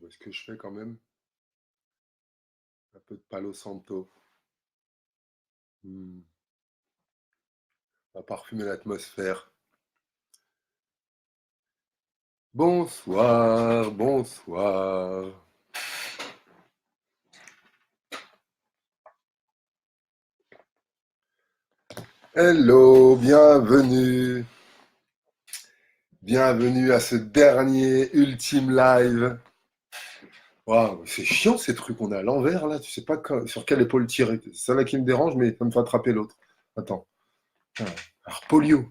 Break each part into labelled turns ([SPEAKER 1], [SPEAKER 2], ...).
[SPEAKER 1] Est-ce que je fais quand même un peu de Palo Santo? On va parfumer l'atmosphère. Bonsoir, bonsoir. Hello, bienvenue. Bienvenue à ce dernier ultime live. Waouh, c'est chiant ces trucs, on est à l'envers là, tu sais pas sur quelle épaule tirer. C'est ça là qui me dérange, mais ça me fait attraper l'autre. Attends. Alors, polio.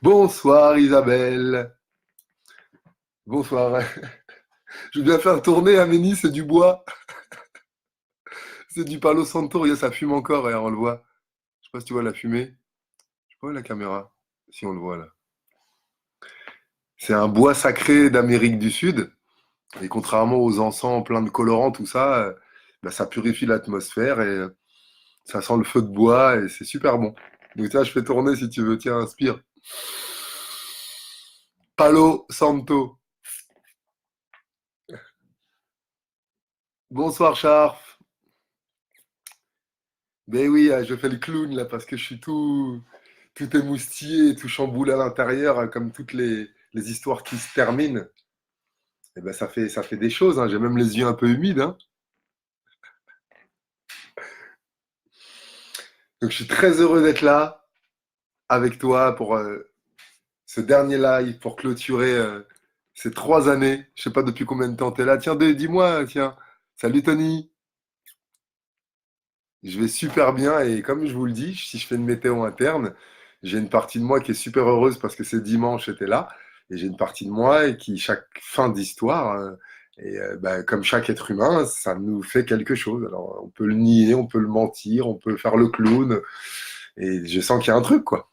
[SPEAKER 1] Bonsoir Isabelle. Bonsoir. Je veux bien faire tourner Amélie, c'est du bois. C'est du Palo Santo, regarde, ça fume encore, regarde, on le voit. Je sais pas si tu vois la fumée. Je sais pas où est la caméra. Si on le voit là. C'est un bois sacré d'Amérique du Sud. Et contrairement aux encens pleins de colorants, tout ça, bah, ça purifie l'atmosphère et ça sent le feu de bois et c'est super bon. Donc ça, je fais tourner si tu veux. Tiens, inspire. Palo Santo. Bonsoir, Charf. Ben oui, je fais le clown là parce que je suis tout émoustillé, tout chamboulé à l'intérieur, comme toutes les histoires qui se terminent. Et ben ça fait des choses, hein. J'ai même les yeux un peu humides, hein. Donc je suis très heureux d'être là avec toi pour ce dernier live, pour clôturer ces 3 années. Je sais pas depuis combien de temps tu es là. Tiens, dis-moi, tiens. Salut Tony. Je vais super bien et comme je vous le dis, si je fais une météo interne, j'ai une partie de moi qui est super heureuse parce que c'est dimanche, j'étais là. Et j'ai une partie de moi qui, chaque fin d'histoire, bah, comme chaque être humain, ça nous fait quelque chose. Alors, on peut le nier, on peut le mentir, on peut faire le clown. Et je sens qu'il y a un truc, quoi.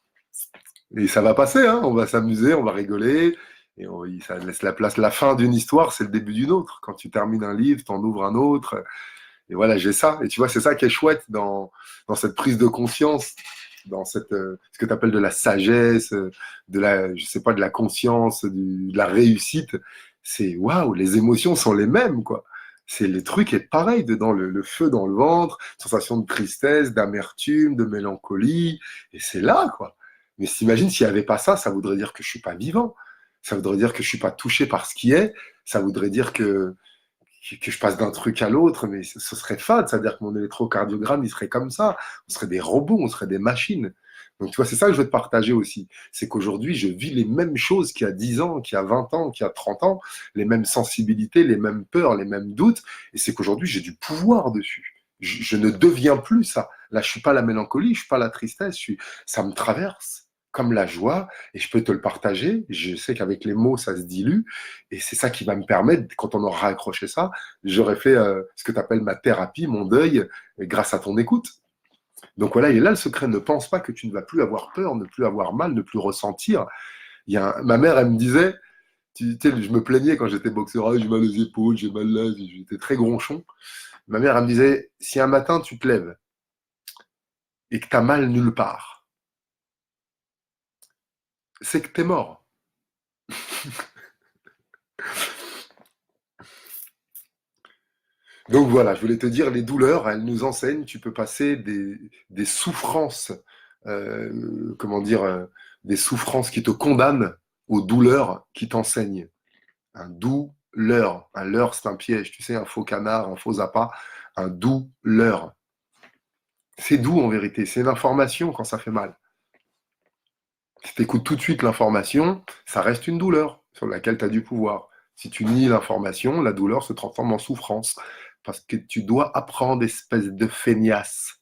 [SPEAKER 1] Et ça va passer, hein. On va s'amuser, on va rigoler. Et ça laisse la place. La fin d'une histoire, c'est le début d'une autre. Quand tu termines un livre, tu en ouvres un autre. Et voilà, j'ai ça. Et tu vois, c'est ça qui est chouette dans cette prise de conscience, dans ce que tu appelles de la sagesse, je sais pas, de la conscience, de la réussite. C'est waouh, les émotions sont les mêmes, quoi. C'est les trucs est pareil dedans, le feu dans le ventre, sensation de tristesse, d'amertume, de mélancolie, et c'est là, quoi. Mais t'imagines s'il n'y avait pas ça, ça voudrait dire que je suis pas vivant. Ça voudrait dire que je suis pas touché par ce qui est. Ça voudrait dire que je passe d'un truc à l'autre, mais ce serait fade, c'est-à-dire que mon électrocardiogramme, il serait comme ça. On serait des robots, on serait des machines. Donc, tu vois, c'est ça que je veux te partager aussi. C'est qu'aujourd'hui, je vis les mêmes choses qu'il y a 10 ans, qu'il y a 20 ans, qu'il y a 30 ans, les mêmes sensibilités, les mêmes peurs, les mêmes doutes. Et c'est qu'aujourd'hui, j'ai du pouvoir dessus. Je ne deviens plus ça. Là, je suis pas la mélancolie, je suis pas la tristesse, ça me traverse comme la joie et je peux te le partager. Je sais qu'avec les mots, ça se dilue et c'est ça qui va me permettre, quand on aura accroché ça, j'aurais fait ce que tu appelles ma thérapie, mon deuil, grâce à ton écoute. Donc voilà, et là le secret, ne pense pas que tu ne vas plus avoir peur, ne plus avoir mal, ne plus ressentir. Ma mère, elle me disait, tu sais, je me plaignais quand j'étais boxeur, ah, j'ai mal aux épaules, j'ai mal là, j'étais très gronchon. Ma mère, elle me disait, si un matin tu te lèves et que tu as mal nulle part, c'est que tu es mort. Donc voilà, je voulais te dire, les douleurs, elles nous enseignent, tu peux passer des souffrances, comment dire, des souffrances qui te condamnent aux douleurs qui t'enseignent. Un doux-leurre. Un leurre, c'est un piège, tu sais, un faux canard, un faux appât. Un doux-leurre. C'est doux en vérité, c'est l'information quand ça fait mal. Si tu écoutes tout de suite l'information, ça reste une douleur sur laquelle tu as du pouvoir. Si tu nies l'information, la douleur se transforme en souffrance. Parce que tu dois apprendre, espèce de feignasse.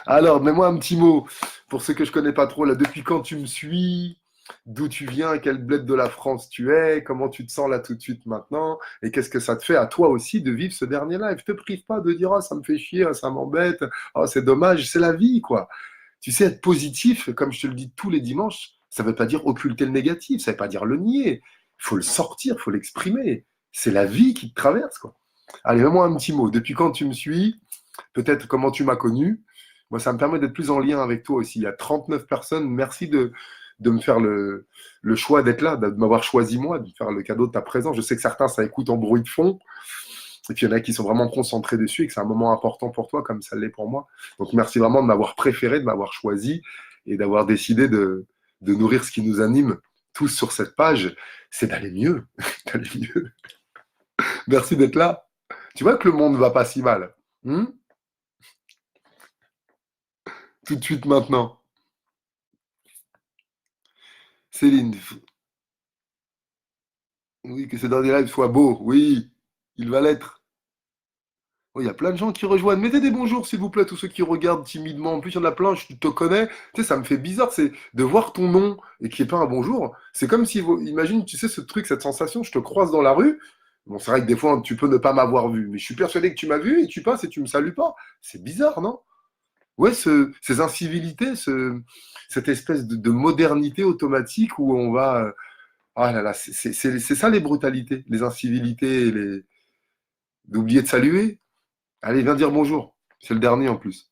[SPEAKER 1] Alors, mets-moi un petit mot pour ceux que je connais pas trop. Là, depuis quand tu me suis? D'où tu viens? Quel bled de la France tu es? Comment tu te sens là tout de suite maintenant? Et qu'est-ce que ça te fait à toi aussi de vivre ce dernier live? Je te prive pas de dire, ah, ça me fait chier, ah, ça m'embête, ah, c'est dommage, c'est la vie, quoi. Tu sais, être positif, comme je te le dis tous les dimanches, ça ne veut pas dire occulter le négatif, ça ne veut pas dire le nier. Il faut le sortir, il faut l'exprimer. C'est la vie qui te traverse, quoi. Allez, mets-moi un petit mot. Depuis quand tu me suis? Peut-être comment tu m'as connu? Moi, ça me permet d'être plus en lien avec toi aussi. Il y a 39 personnes. Merci de me faire le choix d'être là, de m'avoir choisi moi, de me faire le cadeau de ta présence. Je sais que certains, ça écoute en bruit de fond, et puis il y en a qui sont vraiment concentrés dessus et que c'est un moment important pour toi, comme ça l'est pour moi. Donc merci vraiment de m'avoir préféré, de m'avoir choisi et d'avoir décidé de nourrir ce qui nous anime tous sur cette page, c'est d'aller mieux. D'aller mieux. Merci d'être là. Tu vois que le monde ne va pas si mal. Hmm. Tout de suite maintenant. Céline, oui, que ce dernier live soit beau. Oui, il va l'être. Oh, il y a plein de gens qui rejoignent. Mettez des bonjours, s'il vous plaît, tous ceux qui regardent timidement. En plus, il y en a plein, je te connais. Tu sais, ça me fait bizarre, c'est de voir ton nom et qu'il n'y ait pas un bonjour. C'est comme si, imagine, tu sais, ce truc, cette sensation, je te croise dans la rue. Bon, c'est vrai que des fois, tu peux ne pas m'avoir vu, mais je suis persuadé que tu m'as vu et tu passes et tu me salues pas. C'est bizarre, non? Ouais, ces incivilités, cette espèce de modernité automatique où on va. Ah là là, c'est ça les brutalités, les incivilités, d'oublier de saluer. Allez, viens dire bonjour. C'est le dernier en plus.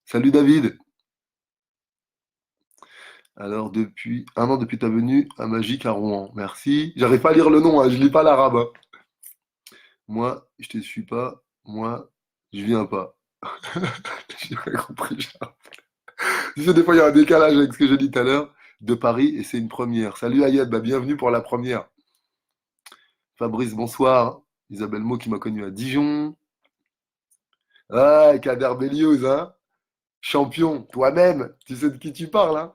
[SPEAKER 1] Salut David. Alors, depuis un an depuis ta venue à Magique à Rouen. Merci. J'arrive pas à lire le nom, hein, je lis pas l'arabe, hein. Moi, je te suis pas. Moi, je viens pas. J'ai pas compris. Tu sais, des fois, il y a un décalage avec ce que j'ai dit tout à l'heure de Paris et c'est une première. Salut Ayed, bah, bienvenue pour la première. Fabrice, bonsoir. Isabelle Mo qui m'a connu à Dijon. Ah, Kader Beliouz, hein? Champion, toi-même, tu sais de qui tu parles, hein?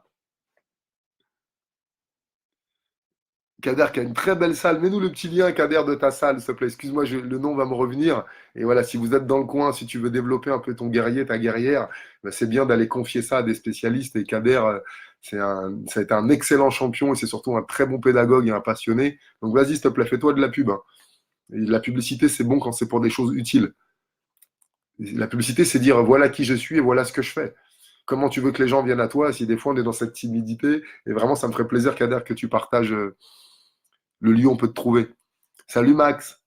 [SPEAKER 1] Kader qui a une très belle salle. Mets-nous le petit lien, Kader, de ta salle, s'il te plaît. Excuse-moi, le nom va me revenir. Et voilà, si vous êtes dans le coin, si tu veux développer un peu ton guerrier, ta guerrière, ben, c'est bien d'aller confier ça à des spécialistes. Et Kader, ça a été un excellent champion et c'est surtout un très bon pédagogue et un passionné. Donc vas-y, s'il te plaît, fais-toi de la pub, hein. Et la publicité, c'est bon quand c'est pour des choses utiles. La publicité, c'est dire voilà qui je suis et voilà ce que je fais. Comment tu veux que les gens viennent à toi si des fois on est dans cette timidité. Et vraiment, ça me ferait plaisir, Kader, que tu partages le lieu où on peut te trouver. Salut Max.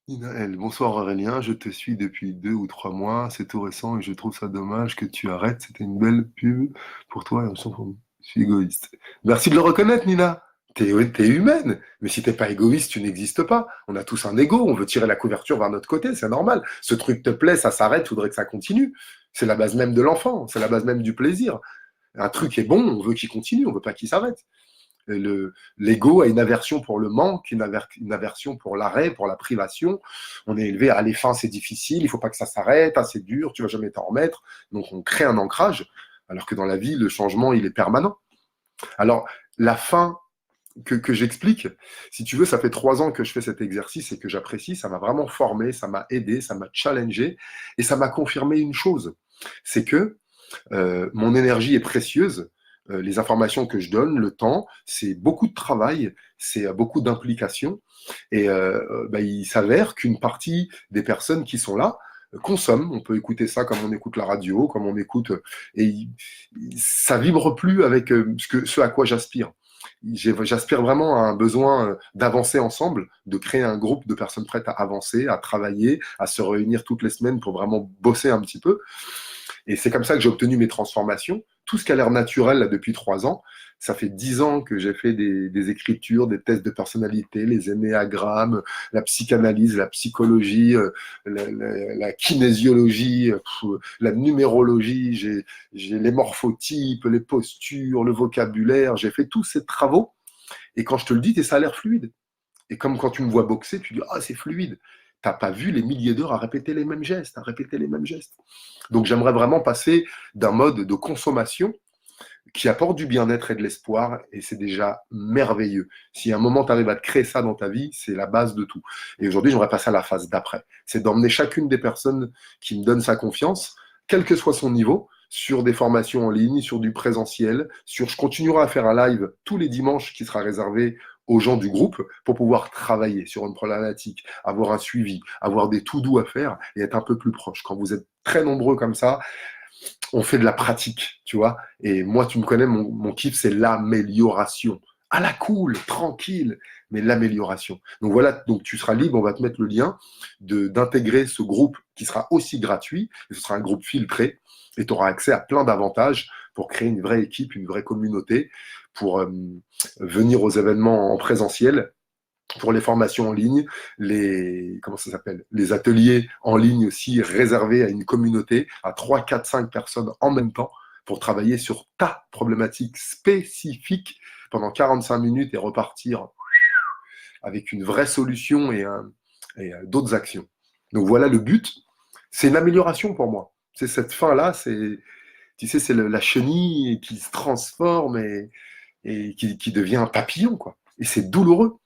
[SPEAKER 1] Ninaël, bonsoir Aurélien, je te suis depuis 2 ou 3 mois, c'est tout récent et je trouve ça dommage que tu arrêtes. C'était une belle pub pour toi et on s'en fout. Je suis égoïste. Merci de le reconnaître, Nina. T'es humaine, mais si t'es pas égoïste, tu n'existes pas. On a tous un ego, on veut tirer la couverture vers notre côté, c'est normal. Ce truc te plaît, ça s'arrête, tu voudrais que ça continue. C'est la base même de l'enfant, c'est la base même du plaisir. Un truc est bon, on veut qu'il continue, on veut pas qu'il s'arrête. L'ego a une aversion pour le manque, une aversion pour l'arrêt, pour la privation. On est élevé à les fins, c'est difficile, il faut pas que ça s'arrête, ah, c'est dur, tu vas jamais t'en remettre. Donc on crée un ancrage, alors que dans la vie, le changement, il est permanent. Alors, la fin que j'explique, si tu veux, ça fait 3 ans que je fais cet exercice et que j'apprécie, ça m'a vraiment formé, ça m'a aidé, ça m'a challengé et ça m'a confirmé une chose, c'est que mon énergie est précieuse. Les informations que je donne, le temps, c'est beaucoup de travail, c'est beaucoup d'implication. Et bah, il s'avère qu'une partie des personnes qui sont là consomment. On peut écouter ça comme on écoute la radio, comme on écoute. Et ça vibre plus avec ce à quoi j'aspire. J'aspire vraiment à un besoin d'avancer ensemble, de créer un groupe de personnes prêtes à avancer, à travailler, à se réunir toutes les semaines pour vraiment bosser un petit peu. Et c'est comme ça que j'ai obtenu mes transformations. Tout ce qui a l'air naturel là, depuis 3 ans, ça fait 10 ans que j'ai fait des écritures, des tests de personnalité, les énéagrammes, la psychanalyse, la psychologie, la kinésiologie, la numérologie, j'ai les morphotypes, les postures, le vocabulaire, j'ai fait tous ces travaux. Et quand je te le dis, ça a l'air fluide. Et comme quand tu me vois boxer, tu dis ah c'est fluide. T'as pas vu les milliers d'heures à répéter les mêmes gestes, à répéter les mêmes gestes. Donc j'aimerais vraiment passer d'un mode de consommation qui apporte du bien-être et de l'espoir, et c'est déjà merveilleux. Si à un moment tu arrives à te créer ça dans ta vie, c'est la base de tout. Et aujourd'hui, j'aimerais passer à la phase d'après. C'est d'emmener chacune des personnes qui me donnent sa confiance, quel que soit son niveau, sur des formations en ligne, sur du présentiel, je continuerai à faire un live tous les dimanches qui sera réservé aux gens du groupe pour pouvoir travailler sur une problématique, avoir un suivi, avoir des to-do à faire et être un peu plus proche. Quand vous êtes très nombreux comme ça, on fait de la pratique, tu vois. Et moi, tu me connais, mon kiff, c'est l'amélioration. À la cool, tranquille, mais l'amélioration. Donc voilà, donc tu seras libre, on va te mettre le lien d'intégrer ce groupe qui sera aussi gratuit, et ce sera un groupe filtré, et tu auras accès à plein d'avantages. pour créer une vraie équipe, une vraie communauté, pour venir aux événements en présentiel, pour les formations en ligne, comment ça s'appelle, les ateliers en ligne aussi réservés à une communauté, à 3, 4, 5 personnes en même temps, pour travailler sur ta problématique spécifique pendant 45 minutes et repartir avec une vraie solution et d'autres actions. Donc voilà le but. C'est une amélioration pour moi. C'est cette fin-là, tu sais, c'est la chenille qui se transforme et qui devient un papillon, quoi. Et c'est douloureux.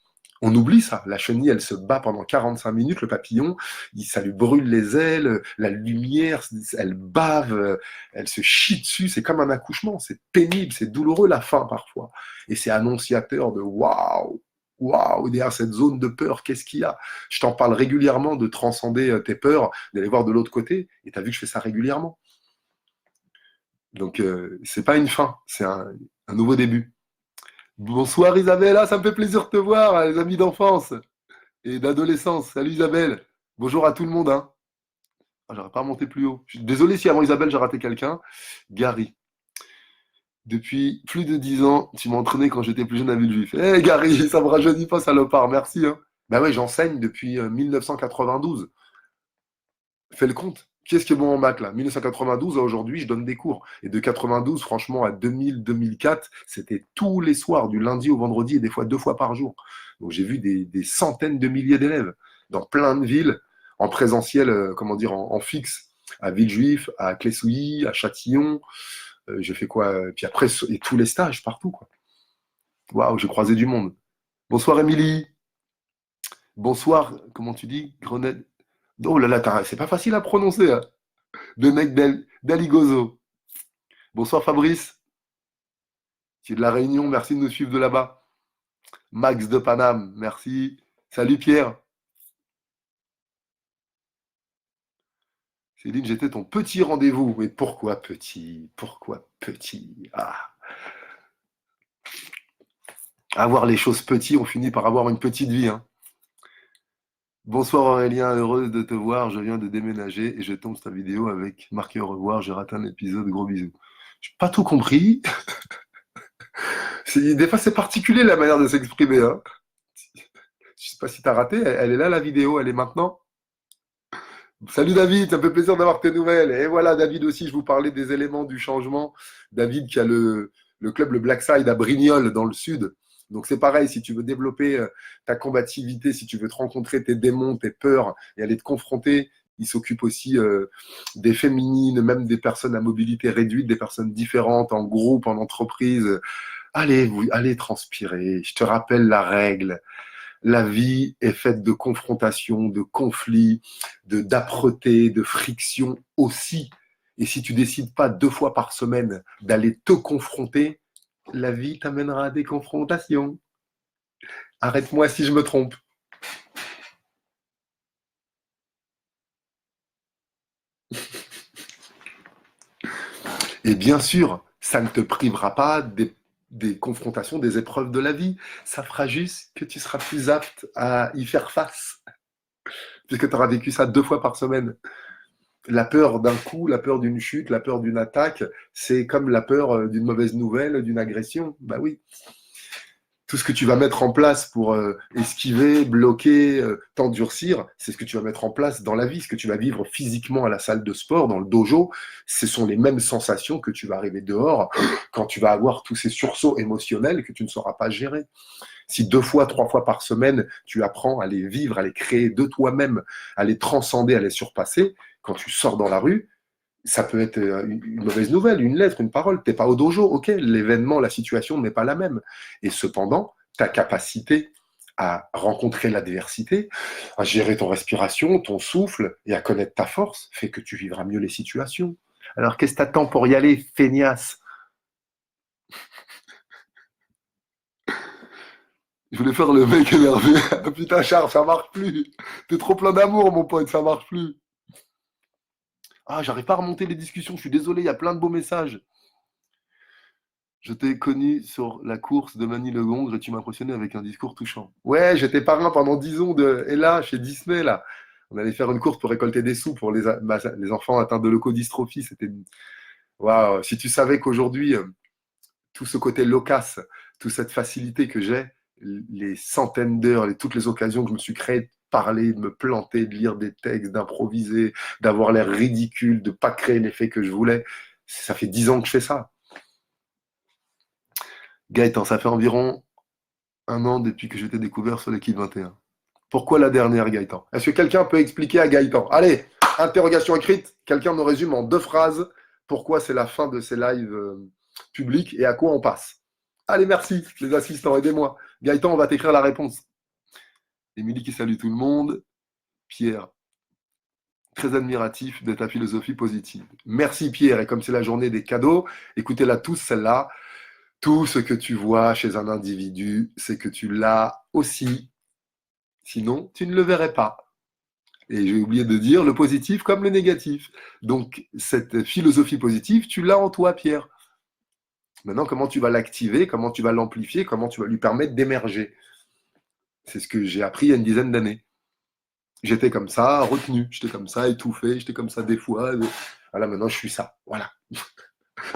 [SPEAKER 1] On oublie ça. La chenille, elle se bat pendant 45 minutes. Le papillon, ça lui brûle les ailes. La lumière, elle bave, elle se chie dessus. C'est comme un accouchement. C'est pénible, c'est douloureux la fin parfois. Et c'est annonciateur de waouh, waouh, derrière cette zone de peur, qu'est-ce qu'il y a? Je t'en parle régulièrement de transcender tes peurs, d'aller voir de l'autre côté. Et tu as vu que je fais ça régulièrement. Donc, c'est pas une fin, c'est un nouveau début. Bonsoir Isabelle, ça me fait plaisir de te voir, les amis d'enfance et d'adolescence. Salut Isabelle. Bonjour à tout le monde. Hein. Ah, j'aurais pas remonté plus haut. Je suis désolé si avant Isabelle j'ai raté quelqu'un. Gary. Depuis plus de 10 ans, tu m'as entraîné quand j'étais plus jeune à Villejuif. Eh Gary, ça me rajeunit pas, salopard, merci. Hein. Ben ouais, j'enseigne depuis 1992. Fais le compte. Qui est-ce qui est bon en maths là? 1992 à aujourd'hui, je donne des cours. Et de 92, franchement, à 2000, 2004, c'était tous les soirs, du lundi au vendredi, et des fois 2 fois par jour. Donc j'ai vu des centaines de milliers d'élèves dans plein de villes, en présentiel, comment dire, en fixe, à Villejuif, à Clessouilly, à Châtillon. J'ai fait quoi? Puis après, et tous les stages partout, quoi. Waouh, j'ai croisé du monde. Bonsoir Émilie. Bonsoir, comment tu dis? Grenade. Oh là là, c'est pas facile à prononcer. Hein. De mec d'Aligozo. Bonsoir Fabrice, qui est de la Réunion, merci de nous suivre de là-bas. Max de Paname, merci. Salut Pierre. Céline, j'étais ton petit rendez-vous. Mais pourquoi petit? Pourquoi petit? Ah. Avoir les choses petits, on finit par avoir une petite vie. Hein. Bonsoir Aurélien, heureuse de te voir. Je viens de déménager et je tombe sur ta vidéo avec marqué au revoir. J'ai raté un épisode, gros bisous. J'ai pas tout compris. Des fois, c'est particulier la manière de s'exprimer. Hein. Je sais pas si tu as raté. Elle est là, la vidéo. Elle est maintenant. Salut David, ça me fait plaisir d'avoir tes nouvelles. Et voilà, David aussi, je vous parlais des éléments du changement. David qui a le club, le Blackside à Brignoles, dans le sud. Donc c'est pareil, si tu veux développer ta combativité, si tu veux te rencontrer tes démons, tes peurs et aller te confronter, il s'occupe aussi des féminines, même des personnes à mobilité réduite, des personnes différentes, en groupe, en entreprise. Allez transpirer. Je te rappelle la règle. La vie est faite de confrontations, de conflits, d'âpreté, de friction aussi. Et si tu décides pas 2 fois par semaine d'aller te confronter, la vie t'amènera à des confrontations. Arrête-moi si je me trompe. Et bien sûr, ça ne te privera pas des confrontations, des épreuves de la vie. Ça fera juste que tu seras plus apte à y faire face, puisque tu auras vécu ça 2 fois par semaine. La peur d'un coup, la peur d'une chute, la peur d'une attaque, c'est comme la peur d'une mauvaise nouvelle, d'une agression. Bah oui. Tout ce que tu vas mettre en place pour esquiver, bloquer, t'endurcir, c'est ce que tu vas mettre en place dans la vie, ce que tu vas vivre physiquement à la salle de sport, dans le dojo. Ce sont les mêmes sensations que tu vas arriver dehors quand tu vas avoir tous ces sursauts émotionnels que tu ne sauras pas gérer. Si 2 fois, 3 fois par semaine, tu apprends à les vivre, à les créer de toi-même, à les transcender, à les surpasser, quand tu sors dans la rue, ça peut être une mauvaise nouvelle, une lettre, une parole. Tu n'es pas au dojo, ok, l'événement, la situation n'est pas la même. Et cependant, ta capacité à rencontrer l'adversité, à gérer ton respiration, ton souffle et à connaître ta force fait que tu vivras mieux les situations. Alors qu'est-ce que t'attends pour y aller, feignasse? Je voulais faire le mec énervé. Putain, Charles, ça marche plus. T'es trop plein d'amour, mon pote, ça marche plus. Ah, j'arrive pas à remonter les discussions, je suis désolé, il y a plein de beaux messages. Je t'ai connu sur la course de Manille-le-Gongre et tu m'as impressionné avec un discours touchant. Ouais, j'étais parrain pendant 10 ans de Ella chez Disney, là. On allait faire une course pour récolter des sous pour les enfants atteints de leucodystrophie. C'était Waouh, si tu savais qu'aujourd'hui, tout ce côté loquace, toute cette facilité que j'ai, les centaines d'heures, toutes les occasions que je me suis créées de parler, de me planter, de lire des textes, d'improviser, d'avoir l'air ridicule, de ne pas créer l'effet que je voulais, ça fait 10 ans que je fais ça. Gaëtan, ça fait environ 1 an depuis que je t'ai découvert sur l'équipe 21. Pourquoi la dernière, Gaëtan? Est-ce que quelqu'un peut expliquer à Gaëtan? Allez, interrogation écrite, quelqu'un me résume en 2 phrases pourquoi c'est la fin de ces lives publics et à quoi on passe. Allez, merci, les assistants, aidez-moi. Gaëtan, on va t'écrire la réponse. Émilie qui salue tout le monde. Pierre, très admiratif de ta philosophie positive. Merci Pierre, et comme c'est la journée des cadeaux, écoutez-la tous, celle-là. Tout ce que tu vois chez un individu, c'est que tu l'as aussi. Sinon, tu ne le verrais pas. Et j'ai oublié de dire le positif comme le négatif. Donc, cette philosophie positive, tu l'as en toi, Pierre. Maintenant, comment tu vas l'activer, comment tu vas l'amplifier, comment tu vas lui permettre d'émerger. C'est ce que j'ai appris il y a une dizaine d'années. J'étais comme ça, retenu, j'étais comme ça, étouffé, j'étais comme ça des fois. Voilà, maintenant je suis ça. Voilà.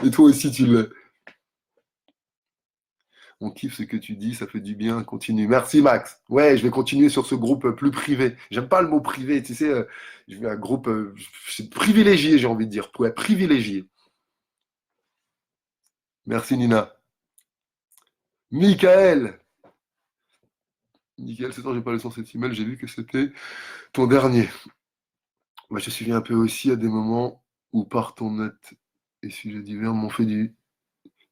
[SPEAKER 1] Et toi aussi, tu l'es. On kiffe ce que tu dis, ça fait du bien, continue. Merci Max. Ouais, je vais continuer sur ce groupe plus privé. J'aime pas le mot privé, tu sais, je veux un groupe privilégié, j'ai envie de dire, pour être privilégié. Merci Nina. Michael. Michael, c'est toi, j'ai pas le sens cet email, j'ai vu que c'était ton dernier. Moi, je suis un peu aussi à des moments où par ton net et sujets divers m'ont fait du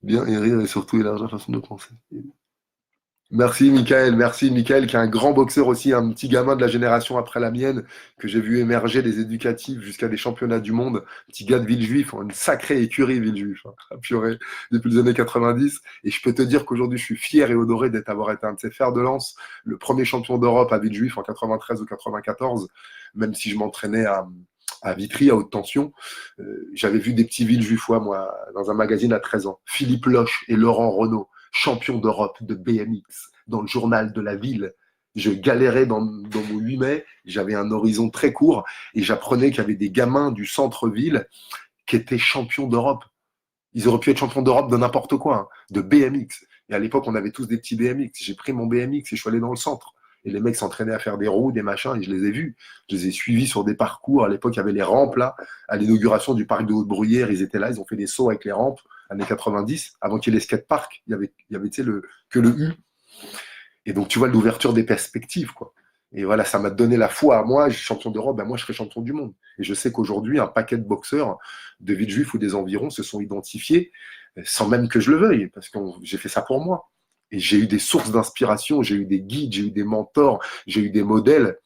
[SPEAKER 1] bien et rire et surtout élargir la façon de penser. Merci Michael, qui est un grand boxeur aussi, un petit gamin de la génération après la mienne, que j'ai vu émerger des éducatifs jusqu'à des championnats du monde. Petit gars de Villejuif, une sacrée écurie Villejuif, hein, purée, depuis les années 90. Et je peux te dire qu'aujourd'hui, je suis fier et honoré d'avoir été un de ses fers de lance, le premier champion d'Europe à Villejuif en 93 ou 94, même si je m'entraînais à Vitry, à haute tension. J'avais vu des petits Villejuifois, moi, dans un magazine à 13 ans. Philippe Loche et Laurent Renaud, champion d'Europe de BMX, dans le journal de la ville. Je galérais dans mon 8 mai, j'avais un horizon très court et j'apprenais qu'il y avait des gamins du centre-ville qui étaient champions d'Europe. Ils auraient pu être champions d'Europe de n'importe quoi, hein, de BMX. Et à l'époque, on avait tous des petits BMX. J'ai pris mon BMX et je suis allé dans le centre. Et les mecs s'entraînaient à faire des roues, des machins, et je les ai vus. Je les ai suivis sur des parcours. À l'époque, il y avait les rampes, là. À l'inauguration du parc de Haute-Bruyère, ils étaient là, ils ont fait des sauts avec les rampes, années 90, avant qu'il y ait les skateparks. Il y avait tu sais, que le U. Et donc, tu vois l'ouverture des perspectives, quoi. Et voilà, ça m'a donné la foi à moi. Je suis champion d'Europe, ben moi, je serai champion du monde. Et je sais qu'aujourd'hui, un paquet de boxeurs de Villejuif ou des environs se sont identifiés sans même que je le veuille, parce que j'ai fait ça pour moi. Et j'ai eu des sources d'inspiration, j'ai eu des guides, j'ai eu des mentors, j'ai eu des modèles.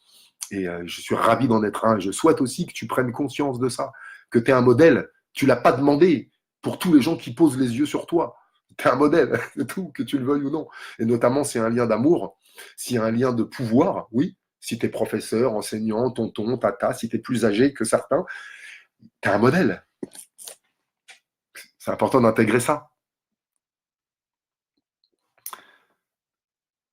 [SPEAKER 1] Et je suis ravi d'en être un. Je souhaite aussi que tu prennes conscience de ça, que tu es un modèle. Tu l'as pas demandé pour tous les gens qui posent les yeux sur toi. Tu es un modèle, c'est tout, que tu le veuilles ou non. Et notamment, c'est un lien d'amour, s'il y a un lien de pouvoir, oui. Si tu es professeur, enseignant, tonton, tata, si tu es plus âgé que certains, tu es un modèle. C'est important d'intégrer ça.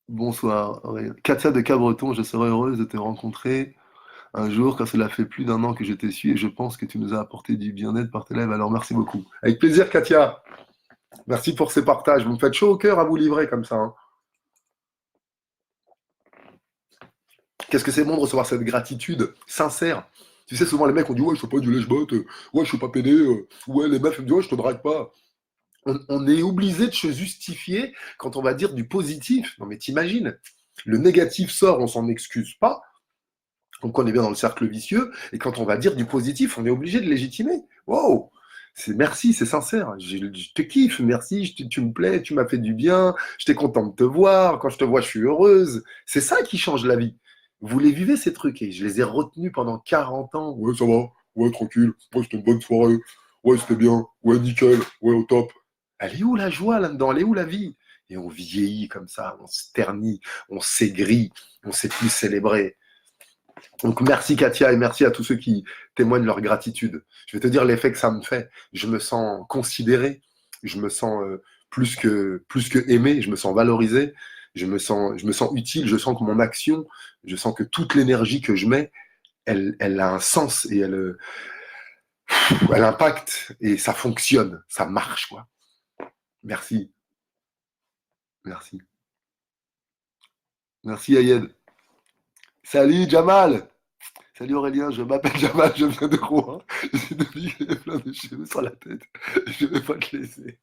[SPEAKER 1] Bonsoir. Katia de Cabreton, je serais heureuse de te rencontrer un jour, car cela fait plus d'1 an que je t'ai su et je pense que tu nous as apporté du bien-être par tes lives. Alors merci beaucoup. Avec plaisir, Katia. Merci pour ces partages. Vous me faites chaud au cœur à vous livrer comme ça, hein. Qu'est-ce que c'est bon de recevoir cette gratitude sincère. Tu sais, souvent les mecs ont dit ouais, je fais pas du lèche-bot, ouais, je suis pas pédé, ouais, les meufs me disent ouais, je te drague pas. On est obligé de se justifier quand on va dire du positif. Non mais t'imagines, le négatif sort, on s'en excuse pas. Donc on est bien dans le cercle vicieux, et quand on va dire du positif, on est obligé de légitimer. Wow, c'est merci, c'est sincère. Je te kiffe, merci, tu me plais, tu m'as fait du bien, j'étais content de te voir, quand je te vois, je suis heureuse. C'est ça qui change la vie. Vous les vivez ces trucs, et je les ai retenus pendant 40 ans. Ouais, ça va, ouais, tranquille, ouais, c'était une bonne soirée, ouais, c'était bien, ouais, nickel, ouais, au top. Elle est où la joie là-dedans? Elle est où la vie? Et on vieillit comme ça, on se ternit, on s'aigrit, on sait plus célébrer. Donc merci Katia et merci à tous ceux qui témoignent leur gratitude. Je vais te dire l'effet que ça me fait. Je me sens considéré, je me sens plus que aimé, je me sens valorisé, je me sens utile, je sens que mon action, je sens que toute l'énergie que je mets, elle a un sens et elle impacte et ça fonctionne, ça marche, quoi. Merci. Merci. Merci, Ayed. Salut, Jamal. Salut Aurélien, je m'appelle Jamal, je viens de Rouen. J'ai devenu plein de cheveux sur la tête. Je ne vais pas te laisser.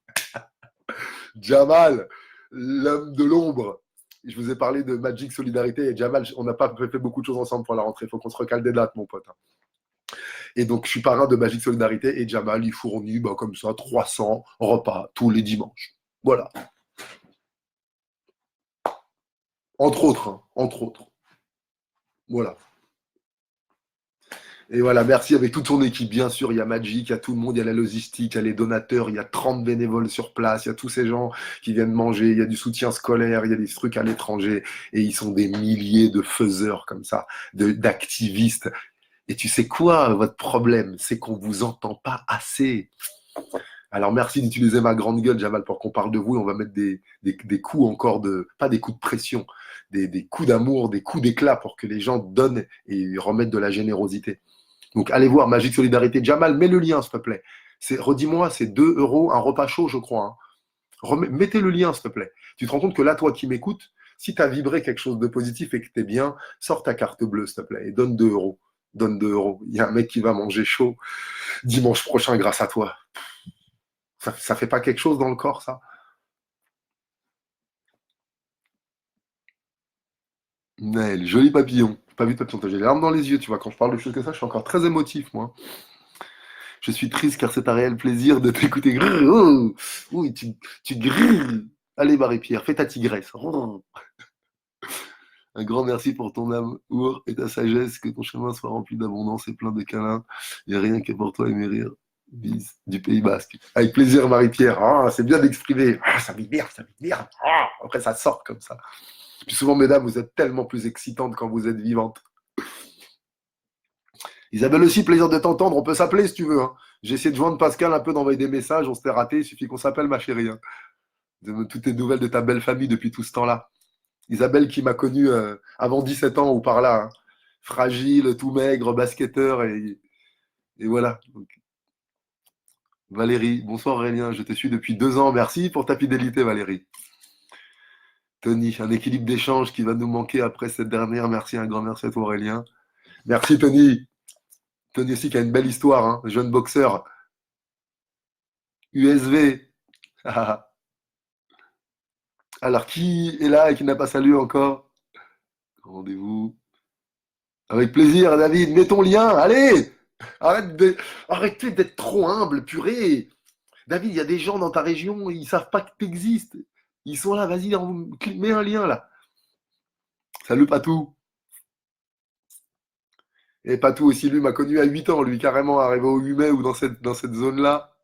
[SPEAKER 1] Jamal, l'homme de l'ombre. Je vous ai parlé de Magic Solidarité et Jamal, on n'a pas fait beaucoup de choses ensemble pour la rentrée. Il faut qu'on se recale des dates, mon pote. Et donc, je suis parrain de Magic Solidarité et Jamal, il fournit comme ça 300 repas tous les dimanches. Voilà. Entre autres, hein, entre autres. Voilà. Et voilà, merci avec toute son équipe, bien sûr. Il y a Magic, il y a tout le monde, il y a la logistique, il y a les donateurs, il y a 30 bénévoles sur place, il y a tous ces gens qui viennent manger, il y a du soutien scolaire, il y a des trucs à l'étranger. Et ils sont des milliers de faiseurs comme ça, d'activistes. Et tu sais quoi, votre problème, c'est qu'on vous entend pas assez. Alors merci d'utiliser ma grande gueule, Jamal, pour qu'on parle de vous et on va mettre des coups encore pas des coups de pression, des coups d'amour, des coups d'éclat pour que les gens donnent et remettent de la générosité. Donc allez voir Magic Solidarité. Jamal, mets le lien, s'il te plaît. Redis-moi, c'est 2 euros, un repas chaud, je crois. Hein. Mettez le lien, s'il te plaît. Tu te rends compte que là, toi qui m'écoutes, si tu as vibré quelque chose de positif et que tu es bien, sors ta carte bleue, s'il te plaît, et donne 2 euros. Donne 2 euros. Il y a un mec qui va manger chaud dimanche prochain grâce à toi. Ça fait pas quelque chose dans le corps, ça? Naël, joli papillon. Pas vu de papillon, j'ai les larmes dans les yeux, tu vois. Quand je parle de choses comme ça, je suis encore très émotif, moi. Je suis triste car c'est un réel plaisir de t'écouter. Oh, oui, tu grilles. Allez, Marie-Pierre, fais ta tigresse. Oh. Un grand merci pour ton amour et ta sagesse. Que ton chemin soit rempli d'abondance et plein de câlins. Il n'y a rien que pour toi et mes rires. Bis du Pays Basque. Avec plaisir, Marie-Pierre. Ah, c'est bien d'exprimer. Ah, ça vibre, ça vibre. Ah, après, ça sort comme ça. Puis souvent, mesdames, vous êtes tellement plus excitantes quand vous êtes vivantes. Isabelle aussi, plaisir de t'entendre. On peut s'appeler si tu veux. Hein. J'ai essayé de joindre Pascal un peu, d'envoyer des messages. On s'était raté. Il suffit qu'on s'appelle, ma chérie. Hein. De toutes tes nouvelles de ta belle famille depuis tout ce temps-là. Isabelle qui m'a connu avant 17 ans ou par là. Hein. Fragile, tout maigre, basketteur. Et voilà. Donc, Valérie, bonsoir Aurélien. Je te suis depuis 2 ans. Merci pour ta fidélité, Valérie. Tony, un équilibre d'échange qui va nous manquer après cette dernière. Merci, un grand merci à toi, Aurélien. Merci, Tony. Tony aussi qui a une belle histoire, hein, jeune boxeur. USV. Alors, qui est là et qui n'a pas salué encore? Rendez-vous. Avec plaisir, David. Mets ton lien. Allez! Arrêtez d'être trop humble, purée. David, il y a des gens dans ta région, ils savent pas que tu existes. Ils sont là, vas-y, mets un lien là. Salut Patou. Et Patou aussi, lui, m'a connu à 8 ans, lui, carrément, arrivé au 8 mai ou dans cette zone-là,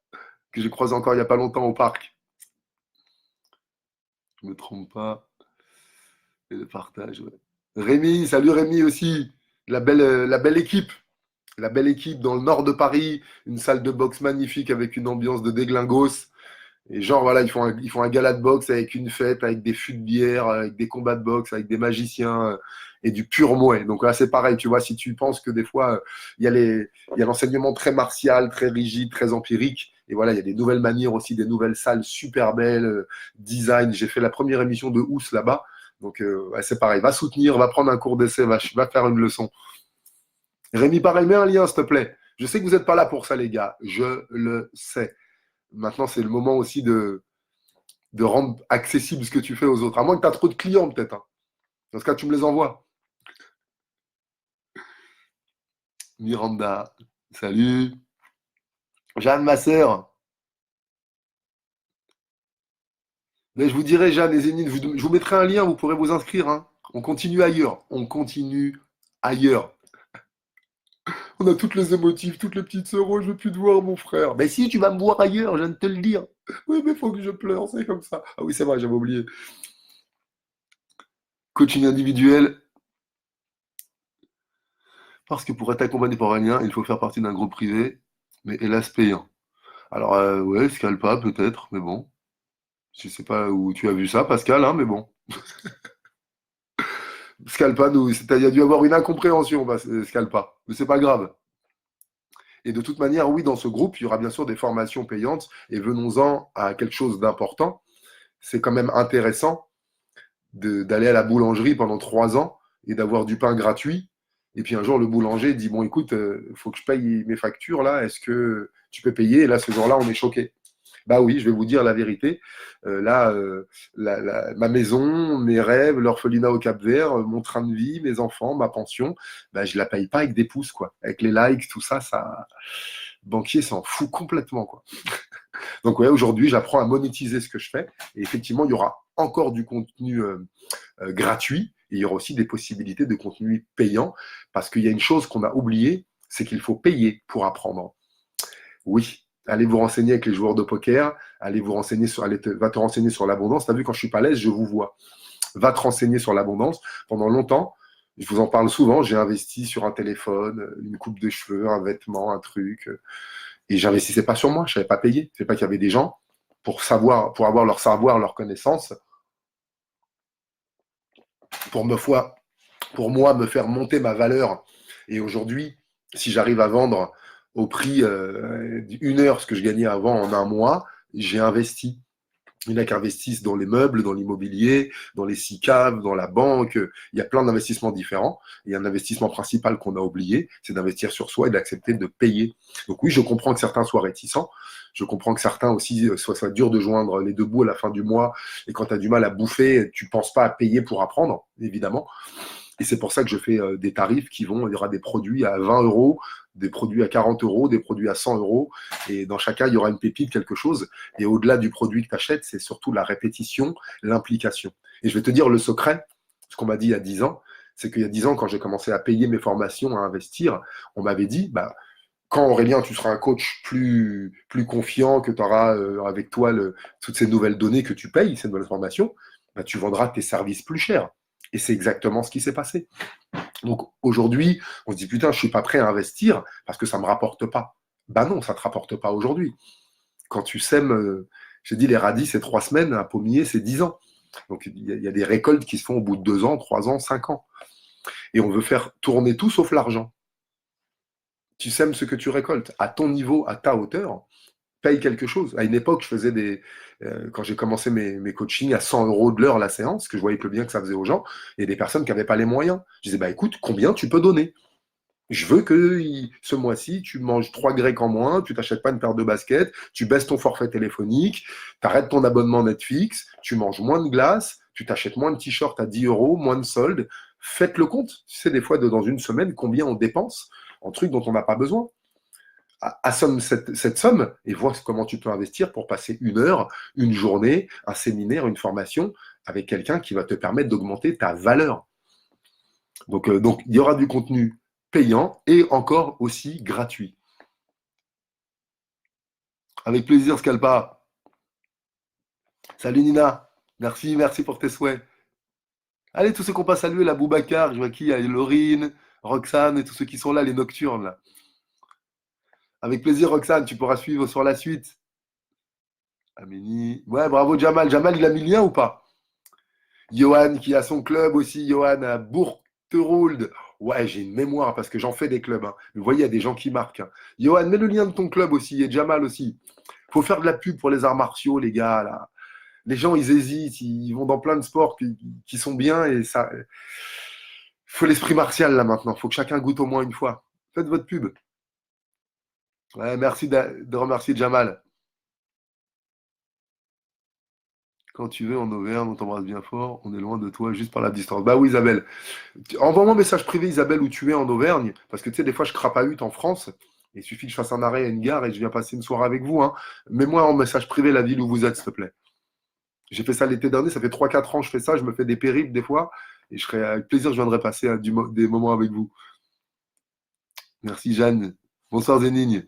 [SPEAKER 1] que j'ai croisé encore il n'y a pas longtemps au parc. Je me trompe pas. Et le partage, ouais. Rémi, salut Rémi aussi. La belle équipe. La belle équipe dans le nord de Paris. Une salle de boxe magnifique avec une ambiance de déglingos. Et genre, voilà, ils font un gala de boxe avec une fête, avec des fûts de bière, avec des combats de boxe, avec des magiciens et du pur mouet. Donc là, c'est pareil, tu vois, si tu penses que des fois, il y a l'enseignement très martial, très rigide, très empirique. Et voilà, il y a des nouvelles manières aussi, des nouvelles salles super belles, design. J'ai fait la première émission de Ous là-bas. Donc, ouais, c'est pareil. Va soutenir, va prendre un cours d'essai, va faire une leçon. Rémi, pareil, mets un lien, s'il te plaît. Je sais que vous n'êtes pas là pour ça, les gars. Je le sais. Maintenant, c'est le moment aussi de rendre accessible ce que tu fais aux autres. À moins que tu as trop de clients, peut-être. Hein. Dans ce cas, tu me les envoies. Miranda, salut. Jeanne, ma sœur. Mais je vous dirai, Jeanne et Zénine, je vous mettrai un lien, vous pourrez vous inscrire. Hein. On continue ailleurs. On continue ailleurs. On a toutes les émotifs, toutes les petites sœurs. Oh, je veux plus te voir, mon frère. Mais si, tu vas me voir ailleurs, je viens de te le dire. Oui, mais il faut que je pleure, c'est comme ça. Ah oui, c'est vrai, j'avais oublié. Coaching individuel. Parce que pour être accompagné par un lien, il faut faire partie d'un groupe privé, mais hélas payant. Alors, ouais, Scalpa peut-être, mais bon. Je sais pas où tu as vu ça, Pascal, hein, mais bon. Scalpa, il y a dû avoir une incompréhension, Scalpa. Mais c'est pas grave. Et de toute manière, oui, dans ce groupe, il y aura bien sûr des formations payantes. Et venons-en à quelque chose d'important. C'est quand même intéressant d'aller à la boulangerie pendant 3 ans et d'avoir du pain gratuit. Et puis un jour, le boulanger dit, bon, écoute, il faut que je paye mes factures, là, est-ce que tu peux payer? Et là, ce jour-là, on est choqué. Bah oui, je vais vous dire la vérité. Là, ma maison, mes rêves, l'orphelinat au Cap-Vert, mon train de vie, mes enfants, ma pension, bah, je la paye pas avec des pouces, quoi. Avec les likes, tout ça, le banquier s'en fout complètement, quoi. Donc ouais, aujourd'hui, j'apprends à monétiser ce que je fais. Et effectivement, il y aura encore du contenu gratuit. Et il y aura aussi des possibilités de contenu payant. Parce qu'il y a une chose qu'on a oubliée, c'est qu'il faut payer pour apprendre. Oui, allez vous renseigner avec les joueurs de poker, allez vous renseigner va te renseigner sur l'abondance. Tu as vu, quand je suis pas à l'aise, je vous vois. Va te renseigner sur l'abondance. Pendant longtemps, je vous en parle souvent, j'ai investi sur un téléphone, une coupe de cheveux, un vêtement, un truc. Et j'investissais pas sur moi, je savais pas payer. C'est pas qu'il y avait des gens pour avoir leur savoir, leur connaissance, pour me foi- pour moi me faire monter ma valeur. Et aujourd'hui, si j'arrive à vendre au prix d'une heure ce que je gagnais avant en un mois, j'ai investi. Il y en a qui investissent dans les meubles, dans l'immobilier, dans les SICAV, dans la banque. Il y a plein d'investissements différents. Il y a un investissement principal qu'on a oublié, c'est d'investir sur soi et d'accepter de payer. Donc oui, je comprends que certains soient réticents. Je comprends que certains aussi soient dur de joindre les deux bouts à la fin du mois. Et quand tu as du mal à bouffer, tu ne penses pas à payer pour apprendre, évidemment. Et c'est pour ça que je fais des tarifs il y aura des produits à 20 euros, des produits à 40 euros, des produits à 100 euros. Et dans chacun, il y aura une pépite, quelque chose. Et au-delà du produit que tu achètes, c'est surtout la répétition, l'implication. Et je vais te dire le secret, ce qu'on m'a dit il y a 10 ans, c'est qu'il y a 10 ans, quand j'ai commencé à payer mes formations, à investir, on m'avait dit, bah, quand Aurélien, tu seras un coach plus confiant, que tu auras avec toi toutes ces nouvelles données que tu payes, ces nouvelles formations, bah, tu vendras tes services plus chers. Et c'est exactement ce qui s'est passé. Donc aujourd'hui, on se dit putain, je suis pas prêt à investir parce que ça me rapporte pas. Bah non, ça te rapporte pas aujourd'hui. Quand tu sèmes, j'ai dit les radis, c'est 3 semaines, un pommier, c'est 10 ans. Donc il y a des récoltes qui se font au bout de 2 ans, 3 ans, 5 ans. Et on veut faire tourner tout sauf l'argent. Tu sèmes ce que tu récoltes à ton niveau, à ta hauteur. Paye quelque chose. À une époque, je faisais quand j'ai commencé mes coachings à 100 euros de l'heure la séance, que je voyais le bien que ça faisait aux gens, et des personnes qui n'avaient pas les moyens. Je disais, bah écoute, combien tu peux donner? Je veux que ce mois-ci, tu manges 3 grecs en moins, tu t'achètes pas une paire de baskets, tu baisses ton forfait téléphonique, tu arrêtes ton abonnement Netflix, tu manges moins de glace, tu t'achètes moins de t-shirts à 10 euros, moins de soldes. Faites le compte. Tu sais, des fois, dans une semaine, combien on dépense en trucs dont on n'a pas besoin. Assomme cette somme et vois comment tu peux investir pour passer une heure, une journée, un séminaire, une formation avec quelqu'un qui va te permettre d'augmenter ta valeur. Donc, il y aura du contenu payant et encore aussi gratuit. Avec plaisir, Scalpa. Salut Nina. Merci pour tes souhaits. Allez, tous ceux qu'on passe saluer, la Boubacar, je vois qui, il y a Laurine, Roxane et tous ceux qui sont là, les nocturnes. Là. Avec plaisir, Roxane, tu pourras suivre sur la suite. Amélie. Ouais, bravo Jamal. Jamal, il a mis le lien ou pas? Johan qui a son club aussi, Johan à Bourterould. Ouais, j'ai une mémoire parce que j'en fais des clubs. Hein. Vous voyez, il y a des gens qui marquent. Hein. Johan, mets le lien de ton club aussi et Jamal aussi. Faut faire de la pub pour les arts martiaux, les gars. Là. Les gens, ils hésitent, ils vont dans plein de sports qui sont bien et ça. Faut l'esprit martial là maintenant. Faut que chacun goûte au moins une fois. Faites votre pub. Ouais, merci de remercier Jamal. Quand tu veux en Auvergne, on t'embrasse bien fort. On est loin de toi, juste par la distance. Bah oui, Isabelle. Envoie-moi un message privé, Isabelle, où tu es en Auvergne. Parce que tu sais, des fois, je crapahute en France. Il suffit que je fasse un arrêt à une gare et je viens passer une soirée avec vous. Hein. Mets-moi en message privé la ville où vous êtes, s'il te plaît. J'ai fait ça l'été dernier. Ça fait 3-4 ans que je fais ça. Je me fais des périples des fois. Et je serai, avec plaisir, je viendrai passer des moments avec vous. Merci, Jeanne. Bonsoir, Zénigne.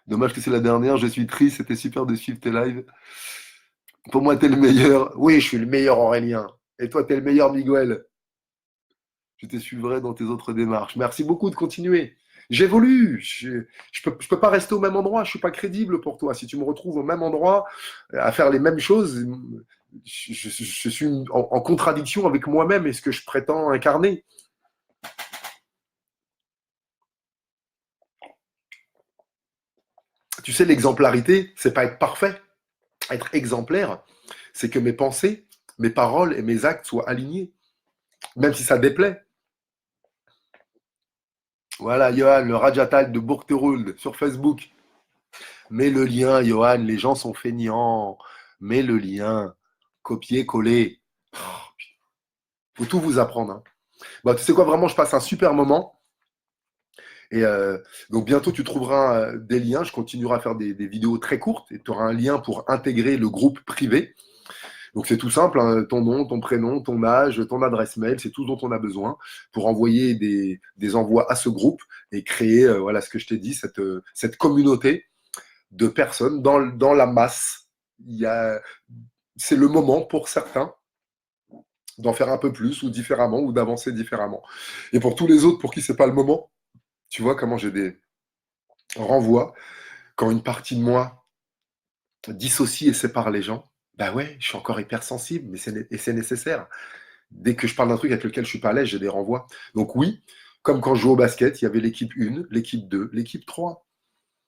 [SPEAKER 1] Dommage que c'est la dernière. Je suis triste. C'était super de suivre tes lives. Pour moi, t'es le meilleur. Oui, je suis le meilleur, Aurélien. Et toi, t'es le meilleur, Miguel. Je te suivrai dans tes autres démarches. Merci beaucoup de continuer. J'évolue. Je peux pas rester au même endroit. Je suis pas crédible pour toi. Si tu me retrouves au même endroit, à faire les mêmes choses, je suis en contradiction avec moi-même et ce que je prétends incarner. Tu sais, l'exemplarité, c'est pas être parfait. Être exemplaire, c'est que mes pensées, mes paroles et mes actes soient alignés, même si ça déplaît. Voilà, Johan, le Rajatal de Bourgterould sur Facebook. Mets le lien, Johan, les gens sont feignants. Mets le lien. Copier, coller. Oh, faut tout vous apprendre. Hein. Bah, tu sais quoi, vraiment, je passe un super moment. Et donc bientôt, tu trouveras des liens. Je continuerai à faire des vidéos très courtes et tu auras un lien pour intégrer le groupe privé. Donc c'est tout simple, hein, ton nom, ton prénom, ton âge, ton adresse mail, c'est tout dont on a besoin pour envoyer des envois à ce groupe et créer, voilà ce que je t'ai dit, cette communauté de personnes dans la masse. C'est le moment pour certains d'en faire un peu plus ou différemment ou d'avancer différemment. Et pour tous les autres pour qui c'est pas le moment, tu vois comment j'ai des renvois quand une partie de moi dissocie et sépare les gens. Bah ouais, je suis encore hypersensible, mais c'est nécessaire. Dès que je parle d'un truc avec lequel je suis pas à l'aise, j'ai des renvois. Donc oui, comme quand je jouais au basket, il y avait l'équipe 1, l'équipe 2, l'équipe 3.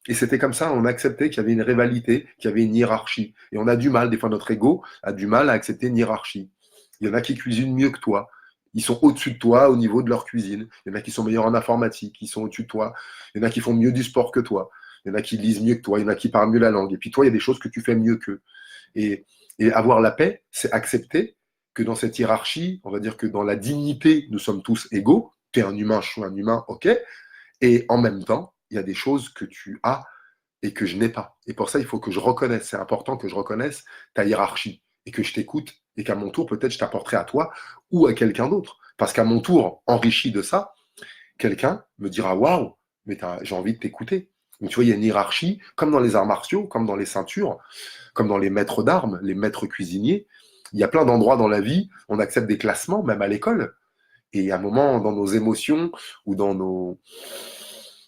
[SPEAKER 1] Et c'était comme ça, on acceptait qu'il y avait une rivalité, qu'il y avait une hiérarchie. Et on a du mal, des fois notre ego a du mal à accepter une hiérarchie. Il y en a qui cuisinent mieux que toi. Ils sont au-dessus de toi au niveau de leur cuisine. Il y en a qui sont meilleurs en informatique, qui sont au-dessus de toi. Il y en a qui font mieux du sport que toi. Il y en a qui lisent mieux que toi. Il y en a qui parlent mieux la langue. Et puis toi, il y a des choses que tu fais mieux qu'eux. Et, et avoir la paix, c'est accepter que dans cette hiérarchie, on va dire que dans la dignité, nous sommes tous égaux. Tu es un humain, je suis un humain, ok. Et en même temps, il y a des choses que tu as et que je n'ai pas. Et pour ça, il faut que je reconnaisse. C'est important que je reconnaisse ta hiérarchie et que je t'écoute et qu'à mon tour, peut-être, je t'apporterai à toi ou à quelqu'un d'autre. Parce qu'à mon tour, enrichi de ça, quelqu'un me dira waouh, mais j'ai envie de t'écouter. Donc, tu vois, il y a une hiérarchie, comme dans les arts martiaux, comme dans les ceintures, comme dans les maîtres d'armes, les maîtres cuisiniers. Il y a plein d'endroits dans la vie, on accepte des classements, même à l'école. Et à un moment, dans nos émotions ou dans nos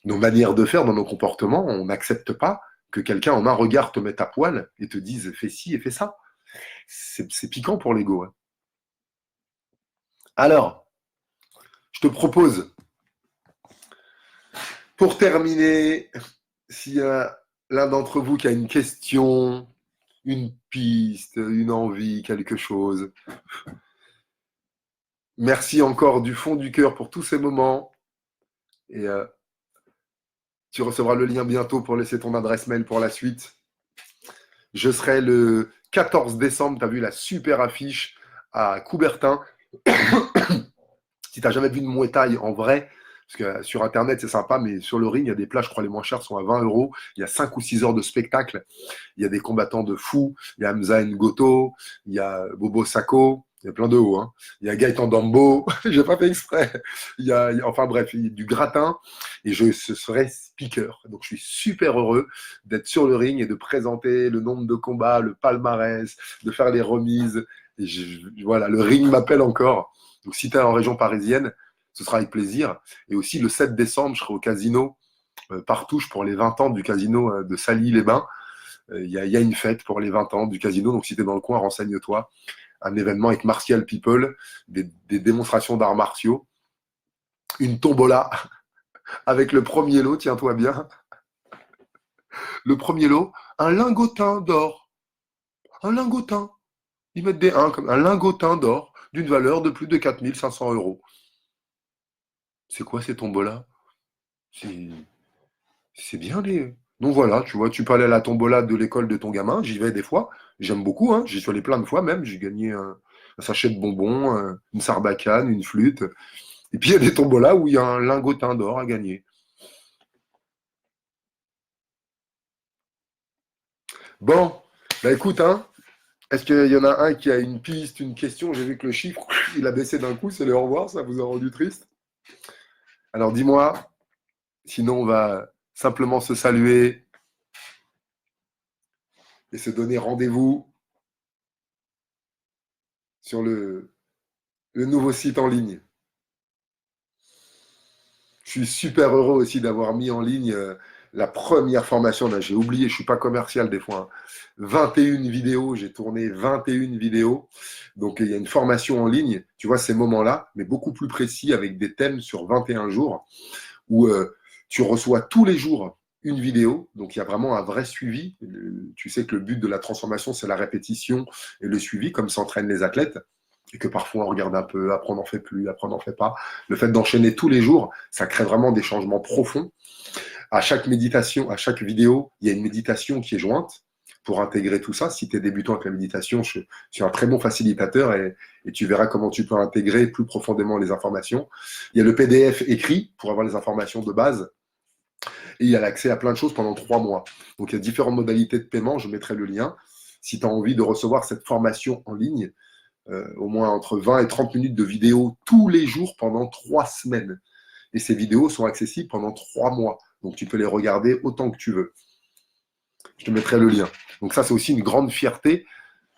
[SPEAKER 1] manières de faire, dans nos comportements, on n'accepte pas que quelqu'un en un regard te mette à poil et te dise fais ci et fais ça. C'est piquant pour l'ego. Hein. Alors, je te propose, pour terminer, s'il y a l'un d'entre vous qui a une question, une piste, une envie, quelque chose, merci encore du fond du cœur pour tous ces moments. Et tu recevras le lien bientôt pour laisser ton adresse mail pour la suite. Je serai le 14 décembre, tu as vu la super affiche à Coubertin. Si tu n'as jamais vu de Muay Thai en vrai, parce que sur Internet, c'est sympa, mais sur le ring, il y a des plages, je crois, les moins chères sont à 20 euros. Il y a 5 ou 6 heures de spectacle. Il y a des combattants de fous. Il y a Hamza Ngoto, il y a Bobo Sako, il y a plein de hauts. Hein. Il y a Gaëtan Dambo, j'ai pas fait exprès. Enfin bref, il y a du gratin et je serai speaker. Donc je suis super heureux d'être sur le ring et de présenter le nombre de combats, le palmarès, de faire les remises. Et voilà, le ring m'appelle encore. Donc si tu es en région parisienne, ce sera avec plaisir. Et aussi le 7 décembre, je serai au casino Partouche pour les 20 ans du casino de Saly-les-Bains. Il y a une fête pour les 20 ans du casino. Donc si tu es dans le coin, renseigne-toi. Un événement avec Martial People, des démonstrations d'arts martiaux, une tombola avec le premier lot, tiens-toi bien. Le premier lot, un lingotin d'or. Un lingotin. Ils mettent des 1 comme un lingotin d'or d'une valeur de plus de 4500 euros. C'est quoi ces tombolas? C'est bien les. Donc voilà, tu vois, tu peux aller à la tombola de l'école de ton gamin, j'y vais des fois, j'aime beaucoup, hein, j'y suis allé plein de fois même, j'ai gagné un sachet de bonbons, une sarbacane, une flûte, et puis il y a des tombolas où il y a un lingotin d'or à gagner. Bon, bah écoute, hein, est-ce qu'il y en a un qui a une piste, une question? J'ai vu que le chiffre, il a baissé d'un coup, c'est le au revoir, ça vous a rendu triste? Alors dis-moi, sinon on va simplement se saluer et se donner rendez-vous sur le nouveau site en ligne. Je suis super heureux aussi d'avoir mis en ligne la première formation. Là, j'ai oublié, je ne suis pas commercial des fois. Hein. 21 vidéos, j'ai tourné 21 vidéos. Donc, il y a une formation en ligne, tu vois, ces moments-là, mais beaucoup plus précis avec des thèmes sur 21 jours où tu reçois tous les jours une vidéo. Donc, il y a vraiment un vrai suivi. Tu sais que le but de la transformation, c'est la répétition et le suivi, comme s'entraînent les athlètes. Et que parfois, on regarde un peu, après, on n'en fait plus, après, on n'en fait pas. Le fait d'enchaîner tous les jours, ça crée vraiment des changements profonds. À chaque méditation, à chaque vidéo, il y a une méditation qui est jointe pour intégrer tout ça. Si tu es débutant avec la méditation, je suis un très bon facilitateur et tu verras comment tu peux intégrer plus profondément les informations. Il y a le PDF écrit pour avoir les informations de base. Et il y a l'accès à plein de choses pendant 3 mois. Donc il y a différentes modalités de paiement, je mettrai le lien. Si tu as envie de recevoir cette formation en ligne, au moins entre 20 et 30 minutes de vidéo tous les jours pendant 3 semaines. Et ces vidéos sont accessibles pendant 3 mois. Donc tu peux les regarder autant que tu veux. Je te mettrai le lien. Donc ça, c'est aussi une grande fierté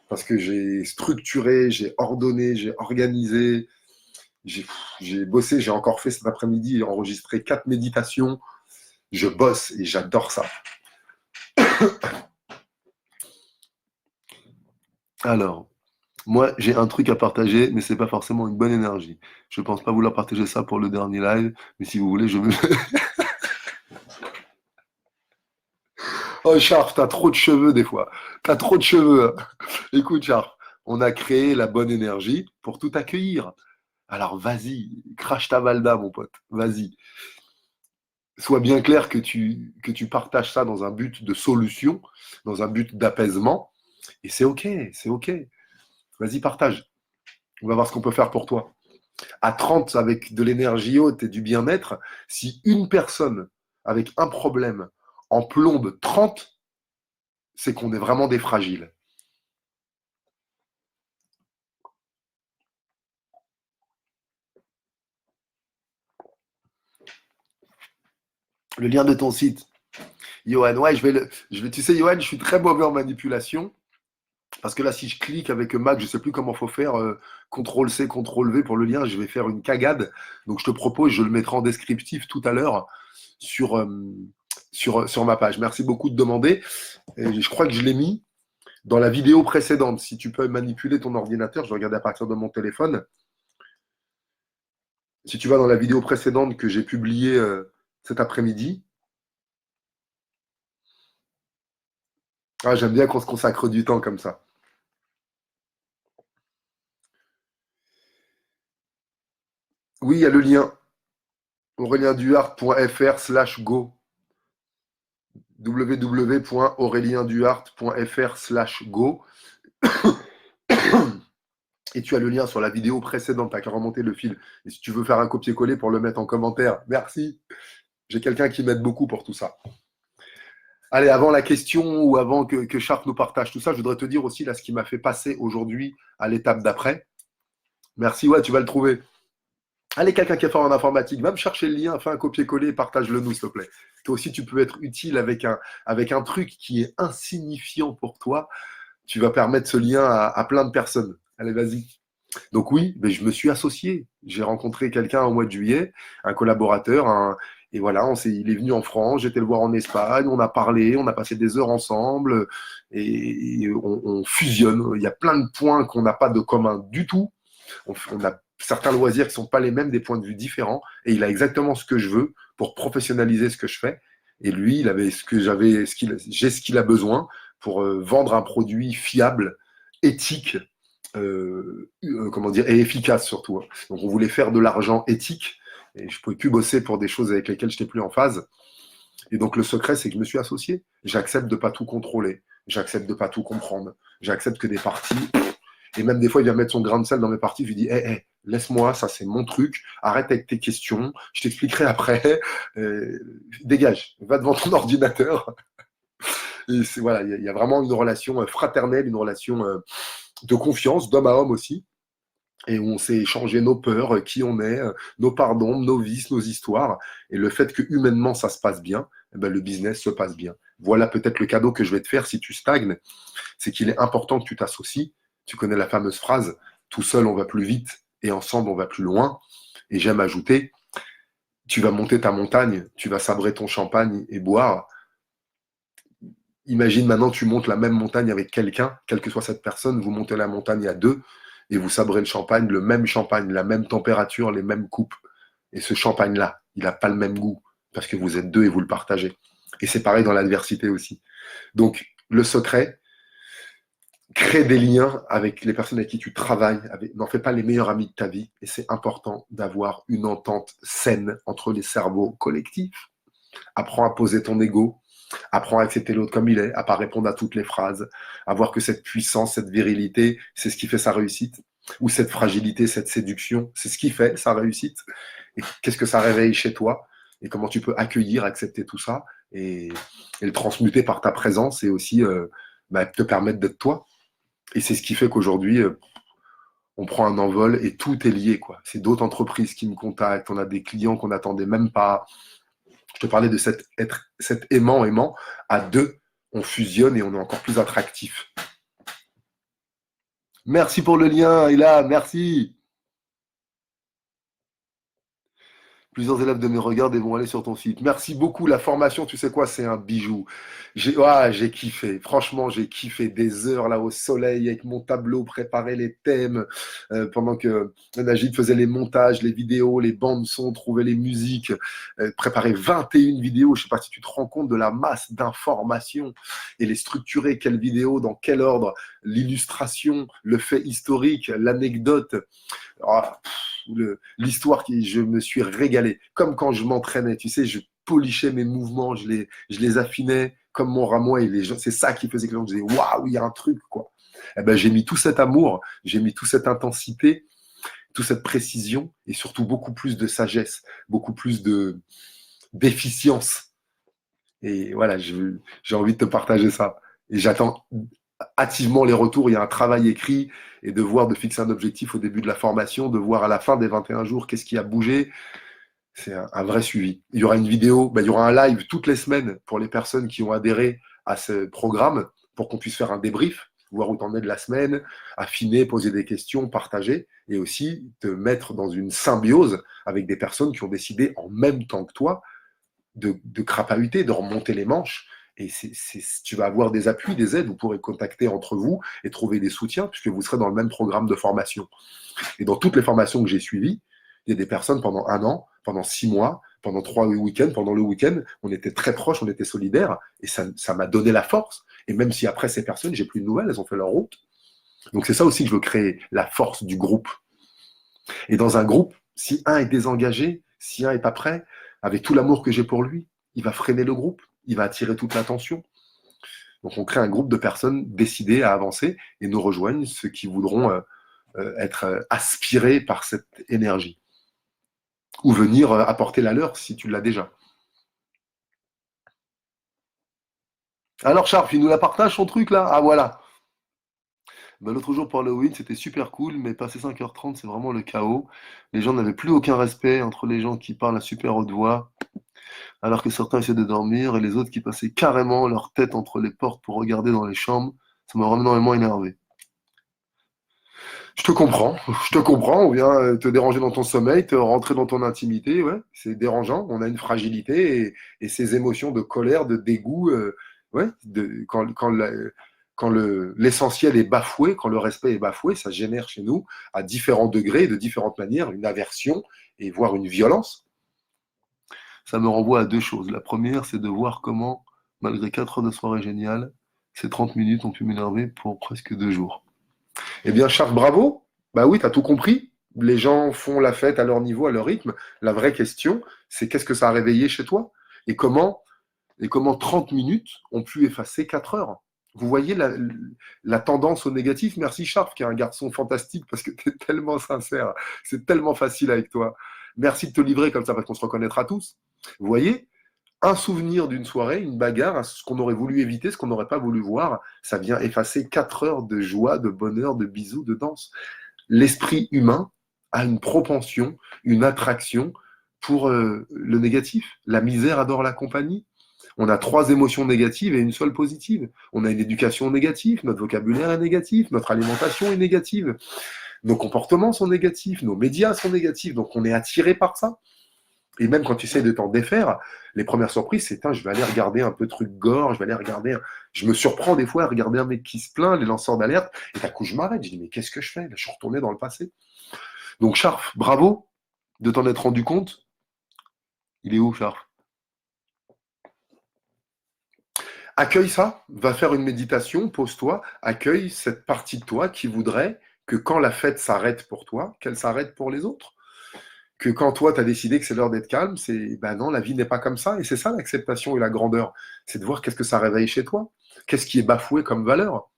[SPEAKER 1] parce que j'ai structuré, j'ai ordonné, j'ai organisé, j'ai bossé, j'ai encore fait cet après-midi, enregistré 4 méditations. Je bosse et j'adore ça. Alors, moi, j'ai un truc à partager, mais c'est pas forcément une bonne énergie. Je pense pas vouloir partager ça pour le dernier live, mais si vous voulez, je me... Oh, Sharp, t'as trop de cheveux des fois. T'as trop de cheveux. Écoute, Sharp, on a créé la bonne énergie pour tout accueillir. Alors, vas-y, crache ta valda, mon pote. Vas-y. Sois bien clair que tu partages ça dans un but de solution, dans un but d'apaisement. Et c'est OK, c'est OK. Vas-y, partage. On va voir ce qu'on peut faire pour toi. À 30, avec de l'énergie haute et du bien-être, si une personne avec un problème en plombe 30, c'est qu'on est vraiment des fragiles. Le lien de ton site. Johan, ouais, tu sais, Johan, je suis très mauvais en manipulation. Parce que là, si je clique avec Mac, je ne sais plus comment il faut faire, CTRL-C, CTRL-V pour le lien, je vais faire une cagade. Donc, je te propose, je le mettrai en descriptif tout à l'heure sur ma page. Merci beaucoup de demander. Et je crois que je l'ai mis dans la vidéo précédente. Si tu peux manipuler ton ordinateur, je vais regarder à partir de mon téléphone. Si tu vas dans la vidéo précédente que j'ai publiée cet après-midi, j'aime bien qu'on se consacre du temps comme ça. Oui, il y a le lien aurelienduhart.fr/go. www.aurelienduhart.fr/go. Et tu as le lien sur la vidéo précédente, tu n'as qu'à remonter le fil. Et si tu veux faire un copier-coller pour le mettre en commentaire, merci. J'ai quelqu'un qui m'aide beaucoup pour tout ça. Allez, avant la question ou avant que Sharp nous partage tout ça, je voudrais te dire aussi là ce qui m'a fait passer aujourd'hui à l'étape d'après. Merci, ouais, tu vas le trouver. Allez, quelqu'un qui est fort en informatique, va me chercher le lien, fais un copier-coller et partage-le nous, s'il te plaît. Toi aussi, tu peux être utile avec un truc qui est insignifiant pour toi. Tu vas permettre ce lien à plein de personnes. Allez, vas-y. Donc oui, mais je me suis associé. J'ai rencontré quelqu'un au mois de juillet, un collaborateur, et voilà, il est venu en France, j'étais le voir en Espagne, on a parlé, on a passé des heures ensemble, et on fusionne. Il y a plein de points qu'on n'a pas de commun du tout. On a certains loisirs qui ne sont pas les mêmes, des points de vue différents, et il a exactement ce que je veux pour professionnaliser ce que je fais. Et lui, il avait j'ai ce qu'il a besoin pour vendre un produit fiable, éthique, comment dire, et efficace surtout. Donc on voulait faire de l'argent éthique, et je ne pouvais plus bosser pour des choses avec lesquelles je n'étais plus en phase. Et donc le secret, c'est que je me suis associé. J'accepte de ne pas tout contrôler, j'accepte de ne pas tout comprendre, j'accepte que des parties, et même des fois, il vient mettre son grain de sel dans mes parties, je lui dis, hey, laisse-moi, ça c'est mon truc, arrête avec tes questions, je t'expliquerai après, dégage, va devant ton ordinateur. Et voilà, il y a vraiment une relation fraternelle, une relation de confiance, d'homme à homme aussi, et où on s'est échangé nos peurs, qui on est, nos pardons, nos vices, nos histoires, et le fait que humainement ça se passe bien, eh ben, le business se passe bien. Voilà peut-être le cadeau que je vais te faire si tu stagnes, c'est qu'il est important que tu t'associes. Tu connais la fameuse phrase, tout seul on va plus vite et ensemble on va plus loin. Et j'aime ajouter, tu vas monter ta montagne, tu vas sabrer ton champagne et boire. Imagine maintenant, tu montes la même montagne avec quelqu'un, quelle que soit cette personne, vous montez la montagne à deux et vous sabrez le champagne, le même champagne, la même température, les mêmes coupes. Et ce champagne-là, il n'a pas le même goût parce que vous êtes deux et vous le partagez. Et c'est pareil dans l'adversité aussi. Donc, le secret, crée des liens avec les personnes avec qui tu travailles. N'en fais pas les meilleurs amis de ta vie. Et c'est important d'avoir une entente saine entre les cerveaux collectifs. Apprends à poser ton ego. Apprends à accepter l'autre comme il est, à pas répondre à toutes les phrases, à voir que cette puissance, cette virilité, c'est ce qui fait sa réussite. Ou cette fragilité, cette séduction, c'est ce qui fait sa réussite. Et qu'est-ce que ça réveille chez toi? Et comment tu peux accueillir, accepter tout ça et le transmuter par ta présence et aussi te permettre d'être toi. Et c'est ce qui fait qu'aujourd'hui, on prend un envol et tout est lié, quoi. C'est d'autres entreprises qui me contactent, on a des clients qu'on n'attendait même pas. Je te parlais de cet aimant. À deux, on fusionne et on est encore plus attractif. Merci pour le lien, Ila, merci. Plusieurs élèves de mes regardent et vont aller sur ton site. Merci beaucoup. La formation, tu sais quoi, c'est un bijou. J'ai kiffé. Franchement, j'ai kiffé des heures là au soleil avec mon tableau, préparer les thèmes pendant que Najid faisait les montages, les vidéos, les bandes son, trouver les musiques, préparer 21 vidéos. Je sais pas si tu te rends compte de la masse d'informations et les structurer. Quelle vidéo, dans quel ordre, l'illustration, le fait historique, l'anecdote. Ah, l'histoire je me suis régalé. Comme quand je m'entraînais, tu sais, je polichais mes mouvements, je les affinais comme mon rameau et c'est ça qui faisait que les gens disaient waouh, il y a un truc, quoi. Eh ben, j'ai mis tout cet amour, j'ai mis toute cette intensité, toute cette précision et surtout beaucoup plus de sagesse, beaucoup plus d'efficience. Et voilà, j'ai envie de te partager ça. Et j'attends activement les retours. Il y a un travail écrit et de fixer un objectif au début de la formation, de voir à la fin des 21 jours qu'est-ce qui a bougé. C'est un vrai suivi. Il y aura une vidéo, il y aura un live toutes les semaines pour les personnes qui ont adhéré à ce programme pour qu'on puisse faire un débrief, voir où tu en es de la semaine, affiner, poser des questions, partager et aussi te mettre dans une symbiose avec des personnes qui ont décidé en même temps que toi de crapahuter, de remonter les manches. Et tu vas avoir des appuis, des aides, vous pourrez contacter entre vous et trouver des soutiens puisque vous serez dans le même programme de formation. Et dans toutes les formations que j'ai suivies, il y a des personnes pendant 1 an, pendant 6 mois, pendant 3 week-ends, pendant le week-end, on était très proches, on était solidaires et ça m'a donné la force. Et même si après ces personnes, j'ai plus de nouvelles, elles ont fait leur route. Donc c'est ça aussi que je veux créer, la force du groupe. Et dans un groupe, si un est désengagé, si un est pas prêt, avec tout l'amour que j'ai pour lui, il va freiner le groupe, il va attirer toute l'attention. Donc on crée un groupe de personnes décidées à avancer et nous rejoignent ceux qui voudront être aspirés par cette énergie. Ou venir apporter la leur si tu l'as déjà. Alors Charles, il nous la partage son truc là. Ah voilà. Ben, l'autre jour pour Halloween, c'était super cool, mais passé 5h30, c'est vraiment le chaos. Les gens n'avaient plus aucun respect entre les gens qui parlent à super haute voix, alors que certains essaient de dormir, et les autres qui passaient carrément leur tête entre les portes pour regarder dans les chambres. Ça m'a énormément énervé. Je te comprends, on vient te déranger dans ton sommeil, te rentrer dans ton intimité, ouais, c'est dérangeant, on a une fragilité et ces émotions de colère, de dégoût, ouais, quand l'essentiel est bafoué, quand le respect est bafoué, ça génère chez nous, à différents degrés, de différentes manières, une aversion et voire une violence. Ça me renvoie à deux choses. La première, c'est de voir comment, malgré 4 heures de soirée géniale, ces 30 minutes ont pu m'énerver pour presque 2 jours. Eh bien, Charles, bravo. Bah oui, tu as tout compris. Les gens font la fête à leur niveau, à leur rythme. La vraie question, c'est qu'est-ce que ça a réveillé chez toi et comment 30 minutes ont pu effacer 4 heures. Vous voyez la tendance au négatif. Merci Charles, qui est un garçon fantastique parce que tu es tellement sincère. C'est tellement facile avec toi. Merci de te livrer comme ça parce qu'on se reconnaîtra tous. Vous voyez, un souvenir d'une soirée, une bagarre, ce qu'on aurait voulu éviter, ce qu'on n'aurait pas voulu voir, ça vient effacer 4 heures de joie, de bonheur, de bisous, de danse. L'esprit humain a une propension, une attraction pour le négatif. La misère adore la compagnie. On a 3 émotions négatives et une seule positive. On a une éducation négative, notre vocabulaire est négatif, notre alimentation est négative, nos comportements sont négatifs, nos médias sont négatifs, donc on est attiré par ça. Et même quand tu essaies de t'en défaire, les premières surprises, c'est je vais aller regarder un peu truc gore, je vais aller regarder. Je me surprends des fois à regarder un mec qui se plaint, les lanceurs d'alerte, et d'un coup je m'arrête, je dis mais qu'est-ce que je fais? Là, je suis retourné dans le passé. Donc Sharf, bravo de t'en être rendu compte. Il est où, Sharf? Accueille ça, va faire une méditation, pose-toi, accueille cette partie de toi qui voudrait que quand la fête s'arrête pour toi, qu'elle s'arrête pour les autres. Que quand toi, tu as décidé que c'est l'heure d'être calme, c'est ben non, la vie n'est pas comme ça. Et c'est ça l'acceptation et la grandeur. C'est de voir qu'est-ce que ça réveille chez toi. Qu'est-ce qui est bafoué comme valeur.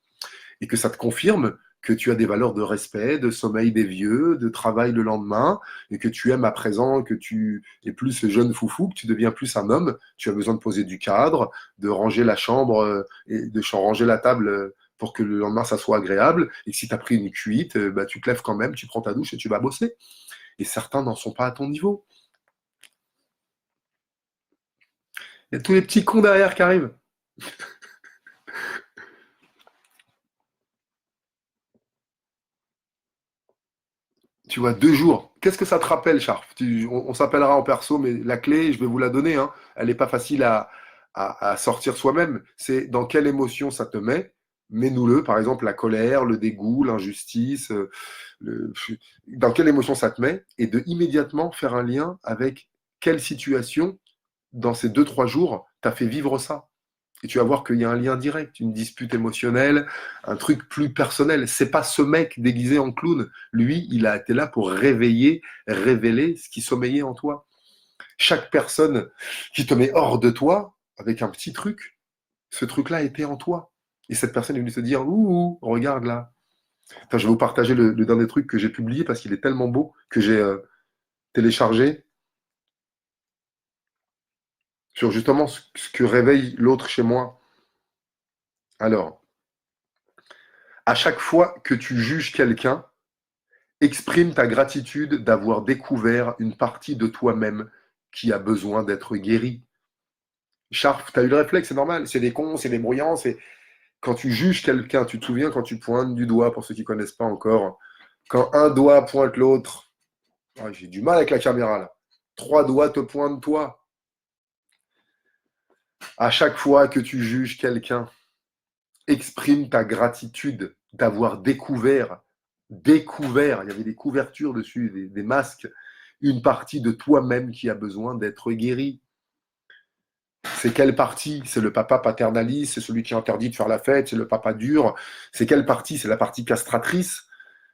[SPEAKER 1] Et que ça te confirme que tu as des valeurs de respect, de sommeil des vieux, de travail le lendemain, et que tu aimes à présent, que tu es plus ce jeune foufou, que tu deviens plus un homme, tu as besoin de poser du cadre, de ranger la chambre et de ranger la table pour que le lendemain ça soit agréable, et que si tu as pris une cuite, bah, tu te lèves quand même, tu prends ta douche et tu vas bosser. Et certains n'en sont pas à ton niveau. Il y a tous les petits cons derrière qui arrivent. Tu vois, 2 jours. Qu'est-ce que ça te rappelle, Charles? On s'appellera en perso, mais la clé, je vais vous la donner, hein. Elle n'est pas facile à sortir soi-même. C'est dans quelle émotion ça te met. Mets-nous-le, par exemple, la colère, le dégoût, l'injustice. Le- dans quelle émotion ça te met. Et de immédiatement faire un lien avec quelle situation, dans ces 2, 3 jours, t'as fait vivre ça. Et tu vas voir qu'il y a un lien direct, une dispute émotionnelle, un truc plus personnel. C'est pas ce mec déguisé en clown. Lui, il a été là pour réveiller, révéler ce qui sommeillait en toi. Chaque personne qui te met hors de toi, avec un petit truc, ce truc-là était en toi. Et cette personne est venue te dire, ouh, regarde là. Enfin, je vais vous partager le dernier truc que j'ai publié parce qu'il est tellement beau que j'ai téléchargé sur justement ce que réveille l'autre chez moi. Alors, à chaque fois que tu juges quelqu'un, exprime ta gratitude d'avoir découvert une partie de toi-même qui a besoin d'être guérie. Sharp, tu as eu le réflexe, c'est normal. C'est des cons, c'est des bruyants. C'est quand tu juges quelqu'un, tu te souviens quand tu pointes du doigt, pour ceux qui ne connaissent pas encore, quand un doigt pointe l'autre, ah, j'ai du mal avec la caméra là. 3 doigts te pointent toi. À chaque fois que tu juges quelqu'un, exprime ta gratitude d'avoir découvert, il y avait des couvertures dessus, des masques, une partie de toi-même qui a besoin d'être guérie. C'est quelle partie? C'est le papa paternaliste, c'est celui qui interdit de faire la fête, c'est le papa dur. C'est quelle partie? C'est la partie castratrice.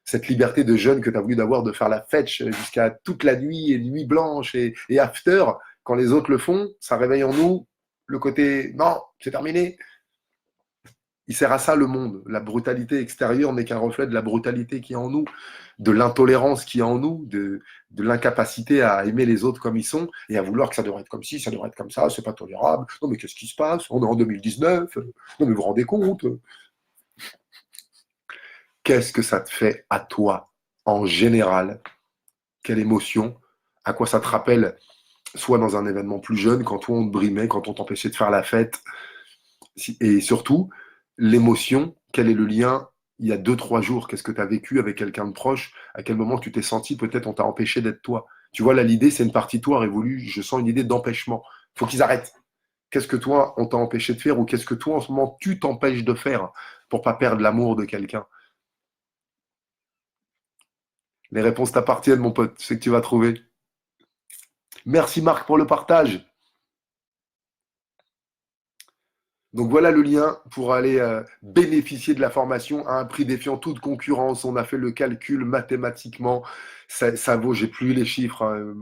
[SPEAKER 1] Cette liberté de jeune que tu as voulu d'avoir de faire la fête jusqu'à toute la nuit et nuit blanche et after, quand les autres le font, ça réveille en nous le côté non, c'est terminé. Il sert à ça le monde. La brutalité extérieure n'est qu'un reflet de la brutalité qui est en nous, de l'intolérance qui est en nous, de l'incapacité à aimer les autres comme ils sont et à vouloir que ça devrait être comme ci, ça devrait être comme ça, c'est pas tolérable. Non mais qu'est-ce qui se passe? On est en 2019. Non mais vous vous rendez compte? Qu'est-ce que ça te fait à toi en général? Quelle émotion? À quoi ça te rappelle? Soit dans un événement plus jeune, quand toi on te brimait, quand on t'empêchait de faire la fête, et surtout, l'émotion, quel est le lien il y a 2, 3 jours, qu'est-ce que tu as vécu avec quelqu'un de proche, à quel moment tu t'es senti, peut-être on t'a empêché d'être toi. Tu vois, là, l'idée, c'est une partie de toi révolue, je sens une idée d'empêchement. Il faut qu'ils arrêtent. Qu'est-ce que toi, on t'a empêché de faire ou qu'est-ce que toi, en ce moment, tu t'empêches de faire pour pas perdre l'amour de quelqu'un? Les réponses t'appartiennent, mon pote, c'est que tu vas trouver. Merci Marc pour le partage. Donc voilà le lien pour aller bénéficier de la formation à un prix défiant toute concurrence. On a fait le calcul mathématiquement. Ça vaut, j'ai plus les chiffres, hein.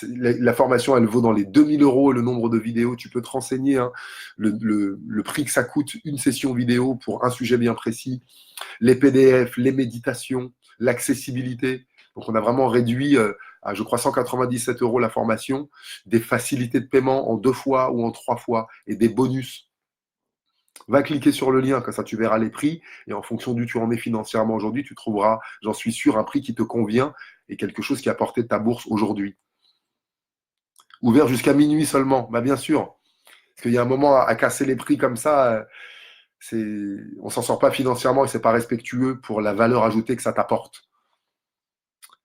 [SPEAKER 1] La formation, elle vaut dans les 2 000 € le nombre de vidéos. Tu peux te renseigner, hein, le prix que ça coûte une session vidéo pour un sujet bien précis. Les PDF, les méditations, l'accessibilité. Donc on a vraiment réduit à, je crois, 197 € la formation, des facilités de paiement en 2 fois ou en 3 fois et des bonus. Va cliquer sur le lien, comme ça tu verras les prix. Et en fonction d'où tu en es financièrement aujourd'hui, tu trouveras, j'en suis sûr, un prix qui te convient et quelque chose qui a porté de ta bourse aujourd'hui. Ouvert jusqu'à minuit seulement, bah bien sûr. Parce qu'il y a un moment à casser les prix comme ça, on s'en sort pas financièrement et c'est pas respectueux pour la valeur ajoutée que ça t'apporte.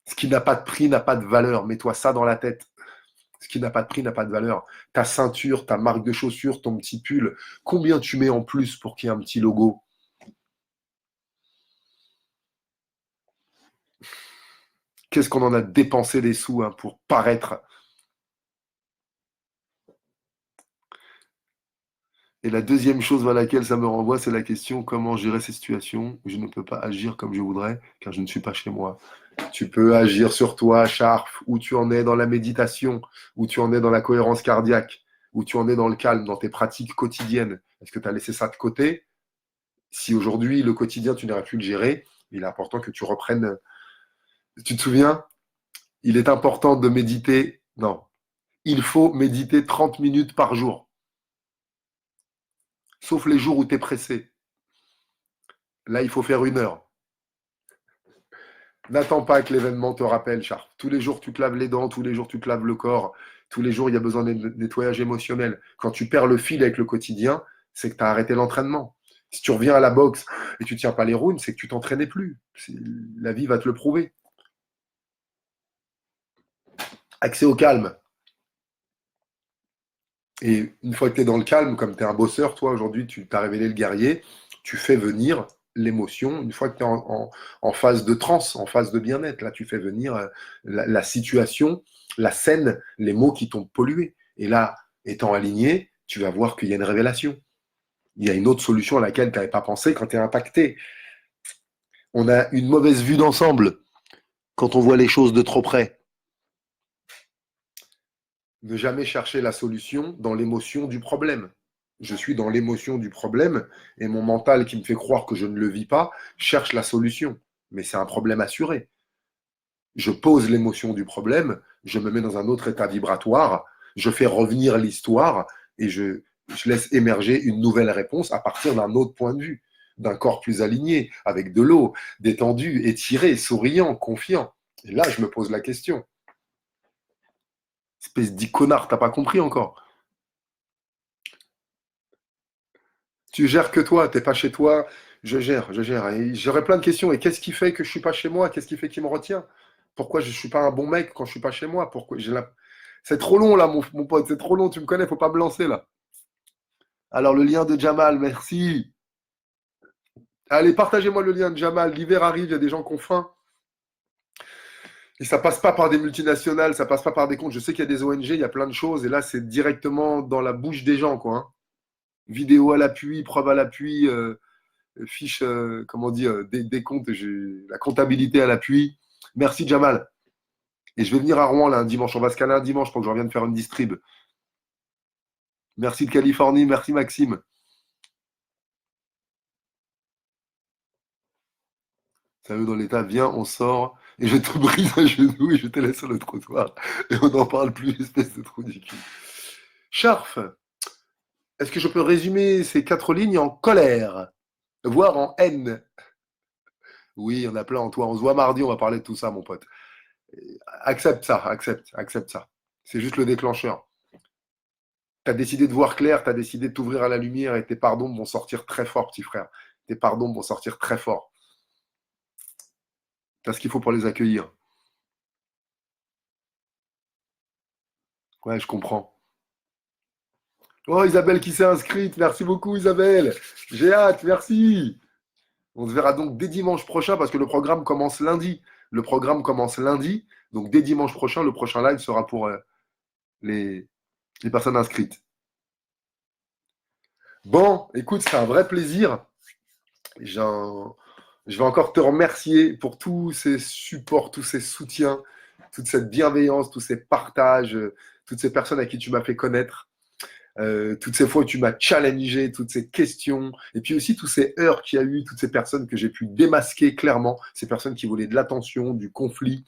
[SPEAKER 1] Ce qui n'a pas de prix n'a pas de valeur. Mets-toi ça dans la tête. Ce qui n'a pas de prix n'a pas de valeur. Ta ceinture, ta marque de chaussures, ton petit pull, combien tu mets en plus pour qu'il y ait un petit logo? Qu'est-ce qu'on en a dépensé des sous, hein, pour paraître? Et la deuxième chose à laquelle ça me renvoie, c'est la question comment gérer ces situations où je ne peux pas agir comme je voudrais, car je ne suis pas chez moi. Tu peux agir sur toi, Charf, où tu en es dans la méditation, où tu en es dans la cohérence cardiaque, où tu en es dans le calme, dans tes pratiques quotidiennes. Est-ce que tu as laissé ça de côté? Si aujourd'hui, le quotidien, tu n'auras plus le gérer, il est important que tu reprennes. Tu te souviens? Il est important de méditer. Non, il faut méditer 30 minutes par jour, sauf les jours où tu es pressé. Là, il faut faire 1 heure. N'attends pas que l'événement te rappelle, Charles. Tous les jours, tu te laves les dents, tous les jours, tu te laves le corps. Tous les jours, il y a besoin de nettoyage émotionnel. Quand tu perds le fil avec le quotidien, c'est que tu as arrêté l'entraînement. Si tu reviens à la boxe et tu ne tiens pas les rounds, c'est que tu t'entraînais plus. La vie va te le prouver. Accès au calme. Et une fois que tu es dans le calme, comme tu es un bosseur, toi, aujourd'hui, tu t'as révélé le guerrier, tu fais venir l'émotion. Une fois que tu es en phase de transe, en phase de bien-être, là, tu fais venir la situation, la scène, les mots qui t'ont pollué. Et là, étant aligné, tu vas voir qu'il y a une révélation. Il y a une autre solution à laquelle tu n'avais pas pensé quand tu es impacté. On a une mauvaise vue d'ensemble quand on voit les choses de trop près. Ne jamais chercher la solution dans l'émotion du problème. Je suis dans l'émotion du problème et mon mental qui me fait croire que je ne le vis pas cherche la solution. Mais c'est un problème assuré. Je pose l'émotion du problème, je me mets dans un autre état vibratoire, je fais revenir l'histoire et je laisse émerger une nouvelle réponse à partir d'un autre point de vue, d'un corps plus aligné, avec de l'eau, détendu, étiré, souriant, confiant. Et là, je me pose la question. Espèce d'iconnard, t'as pas compris encore. Tu gères que toi, t'es pas chez toi. Je gère, je gère. Et j'aurais plein de questions. Et qu'est-ce qui fait que je suis pas chez moi? Qu'est-ce qui fait qu'il me retient? Pourquoi je suis pas un bon mec quand je suis pas chez moi? Pourquoi C'est trop long là, mon pote. C'est trop long. Tu me connais, faut pas me lancer là. Alors le lien de Jamal, merci. Allez, partagez-moi le lien de Jamal. L'hiver arrive, il y a des gens qui ont faim. Et ça passe pas par des multinationales, ça passe pas par des comptes. Je sais qu'il y a des ONG, il y a plein de choses. Et là, c'est directement dans la bouche des gens, quoi, hein. Vidéo à l'appui, preuve à l'appui. Fiche, comment dire, des comptes, la comptabilité à l'appui. Merci Jamal. Et je vais venir à Rouen là un dimanche. On va se caler un dimanche pour que je revienne faire une distrib. Merci de Californie, merci Maxime. Ça veut dans l'état, viens, on sort et je te brise un genou et je te laisse sur le trottoir. Et on n'en parle plus, espèce de trou du cul. Scharf, est-ce que je peux résumer ces 4 lignes en colère, voire en haine? Oui, il y en a plein en toi. On se voit mardi, on va parler de tout ça, mon pote. Accepte ça, accepte ça. C'est juste le déclencheur. Tu as décidé de voir clair, tu as décidé de t'ouvrir à la lumière et tes pardons vont sortir très fort, petit frère. Tes pardons vont sortir très fort. Tu as ce qu'il faut pour les accueillir. Ouais, je comprends. Oh, Isabelle qui s'est inscrite. Merci beaucoup, Isabelle. J'ai hâte, merci. On se verra donc dès dimanche prochain parce que le programme commence lundi. Le programme commence lundi. Donc dès dimanche prochain, le prochain live sera pour les, les personnes inscrites. Bon, écoute, c'est un vrai plaisir. J'en- Je vais encore te remercier pour tous ces supports, tous ces soutiens, toute cette bienveillance, tous ces partages, toutes ces personnes à qui tu m'as fait connaître, toutes ces fois où tu m'as challengé, toutes ces questions, et puis aussi tous ces heures qu'il y a eu, toutes ces personnes que j'ai pu démasquer clairement, ces personnes qui voulaient de l'attention, du conflit.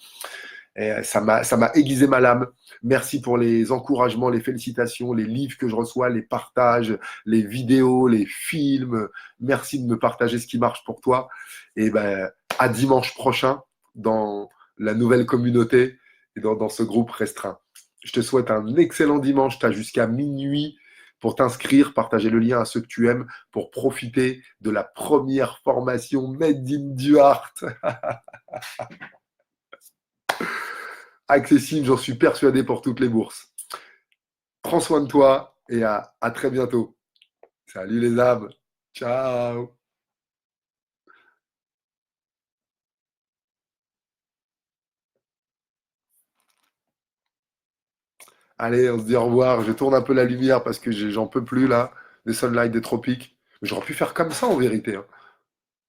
[SPEAKER 1] Et ça m'a aiguisé ma lame. Merci pour les encouragements, les félicitations, les livres que je reçois, les partages, les vidéos, les films. Merci de me partager ce qui marche pour toi. Et ben, à dimanche prochain dans la nouvelle communauté et dans ce groupe restreint. Je te souhaite un excellent dimanche. Tu as jusqu'à minuit pour t'inscrire, partager le lien à ceux que tu aimes pour profiter de la première formation Made in Duarte. Accessible, j'en suis persuadé, pour toutes les bourses. Prends soin de toi et à très bientôt. Salut les âmes. Ciao. Allez, on se dit au revoir. Je tourne un peu la lumière parce que j'en peux plus là. des sunlight, des tropiques. Mais j'aurais pu faire comme ça en vérité, hein.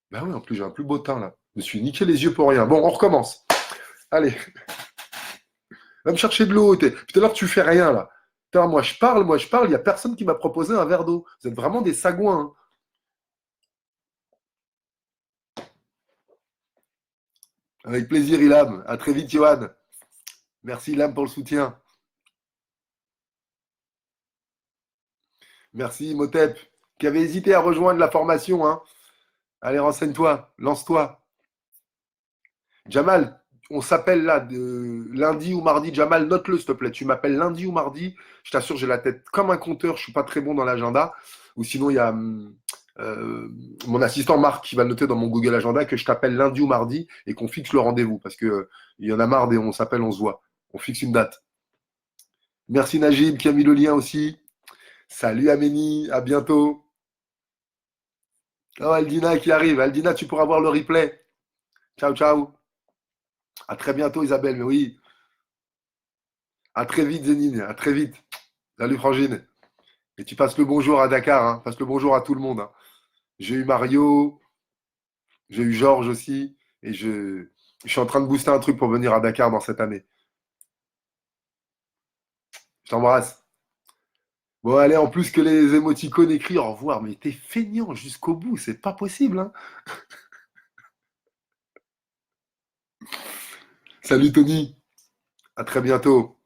[SPEAKER 1] Ben oui, en plus j'ai un plus beau teint là. Je me suis niqué les yeux pour rien. Bon, on recommence. Allez, va me chercher de l'eau. Tout à l'heure, tu fais rien là. Putain, moi je parle, il n'y a personne qui m'a proposé un verre d'eau. Vous êtes vraiment des sagouins, hein. Avec plaisir, Ilham. À très vite, Johan. Merci, Ilham, pour le soutien. Merci, Motep, qui avait hésité à rejoindre la formation, hein. Allez, renseigne-toi, lance-toi. Jamal, on s'appelle là lundi ou mardi. Jamal, note-le, s'il te plaît. Tu m'appelles lundi ou mardi. Je t'assure, j'ai la tête comme un compteur. Je suis pas très bon dans l'agenda. Ou sinon, il y a mon assistant Marc qui va le noter dans mon Google Agenda que je t'appelle lundi ou mardi et qu'on fixe le rendez-vous parce que il y en a marre et on s'appelle, on se voit. On fixe une date. Merci Najib qui a mis le lien aussi. Salut Amélie, à bientôt. Oh, Aldina qui arrive. Aldina, tu pourras voir le replay. Ciao, ciao. À très bientôt, Isabelle. Mais oui, à très vite, Zénine. À très vite. Salut, Frangine. Et tu passes le bonjour à Dakar, hein. Passe le bonjour à tout le monde, hein. J'ai eu Mario, j'ai eu Georges aussi. Et je suis en train de booster un truc pour venir à Dakar dans cette année. Je t'embrasse. Bon, allez, en plus que les émoticônes écrits au revoir, mais t'es feignant jusqu'au bout, c'est pas possible, hein. Salut, Tony. À très bientôt.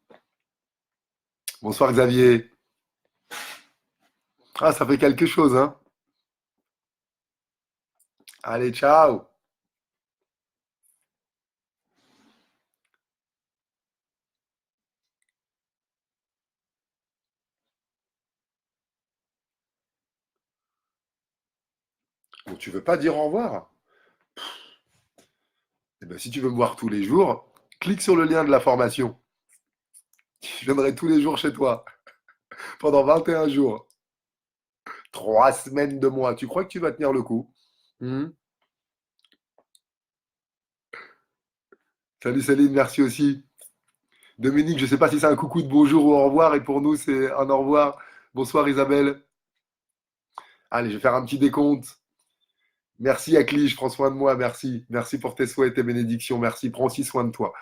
[SPEAKER 1] Bonsoir, Xavier. Ah, ça fait quelque chose, hein. Allez, ciao. Bon, tu veux pas dire au revoir? Eh ben, si tu veux me voir tous les jours, clique sur le lien de la formation. Je viendrai tous les jours chez toi, pendant 21 jours. 3 semaines de mois. Tu crois que tu vas tenir le coup? Hmm. Salut Céline, merci aussi. Dominique, je ne sais pas si c'est un coucou de bonjour ou au revoir, et pour nous, c'est un au revoir. Bonsoir Isabelle. Allez, je vais faire un petit décompte. Merci Akli, je prends soin de moi, merci. Merci pour tes souhaits et tes bénédictions, merci. Prends aussi soin de toi.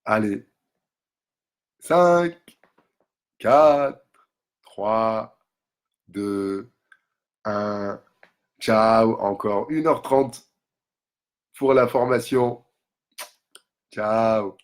[SPEAKER 1] Allez, 5, 4, 3, 2, 1. Ciao, encore 1h30 pour la formation. Ciao.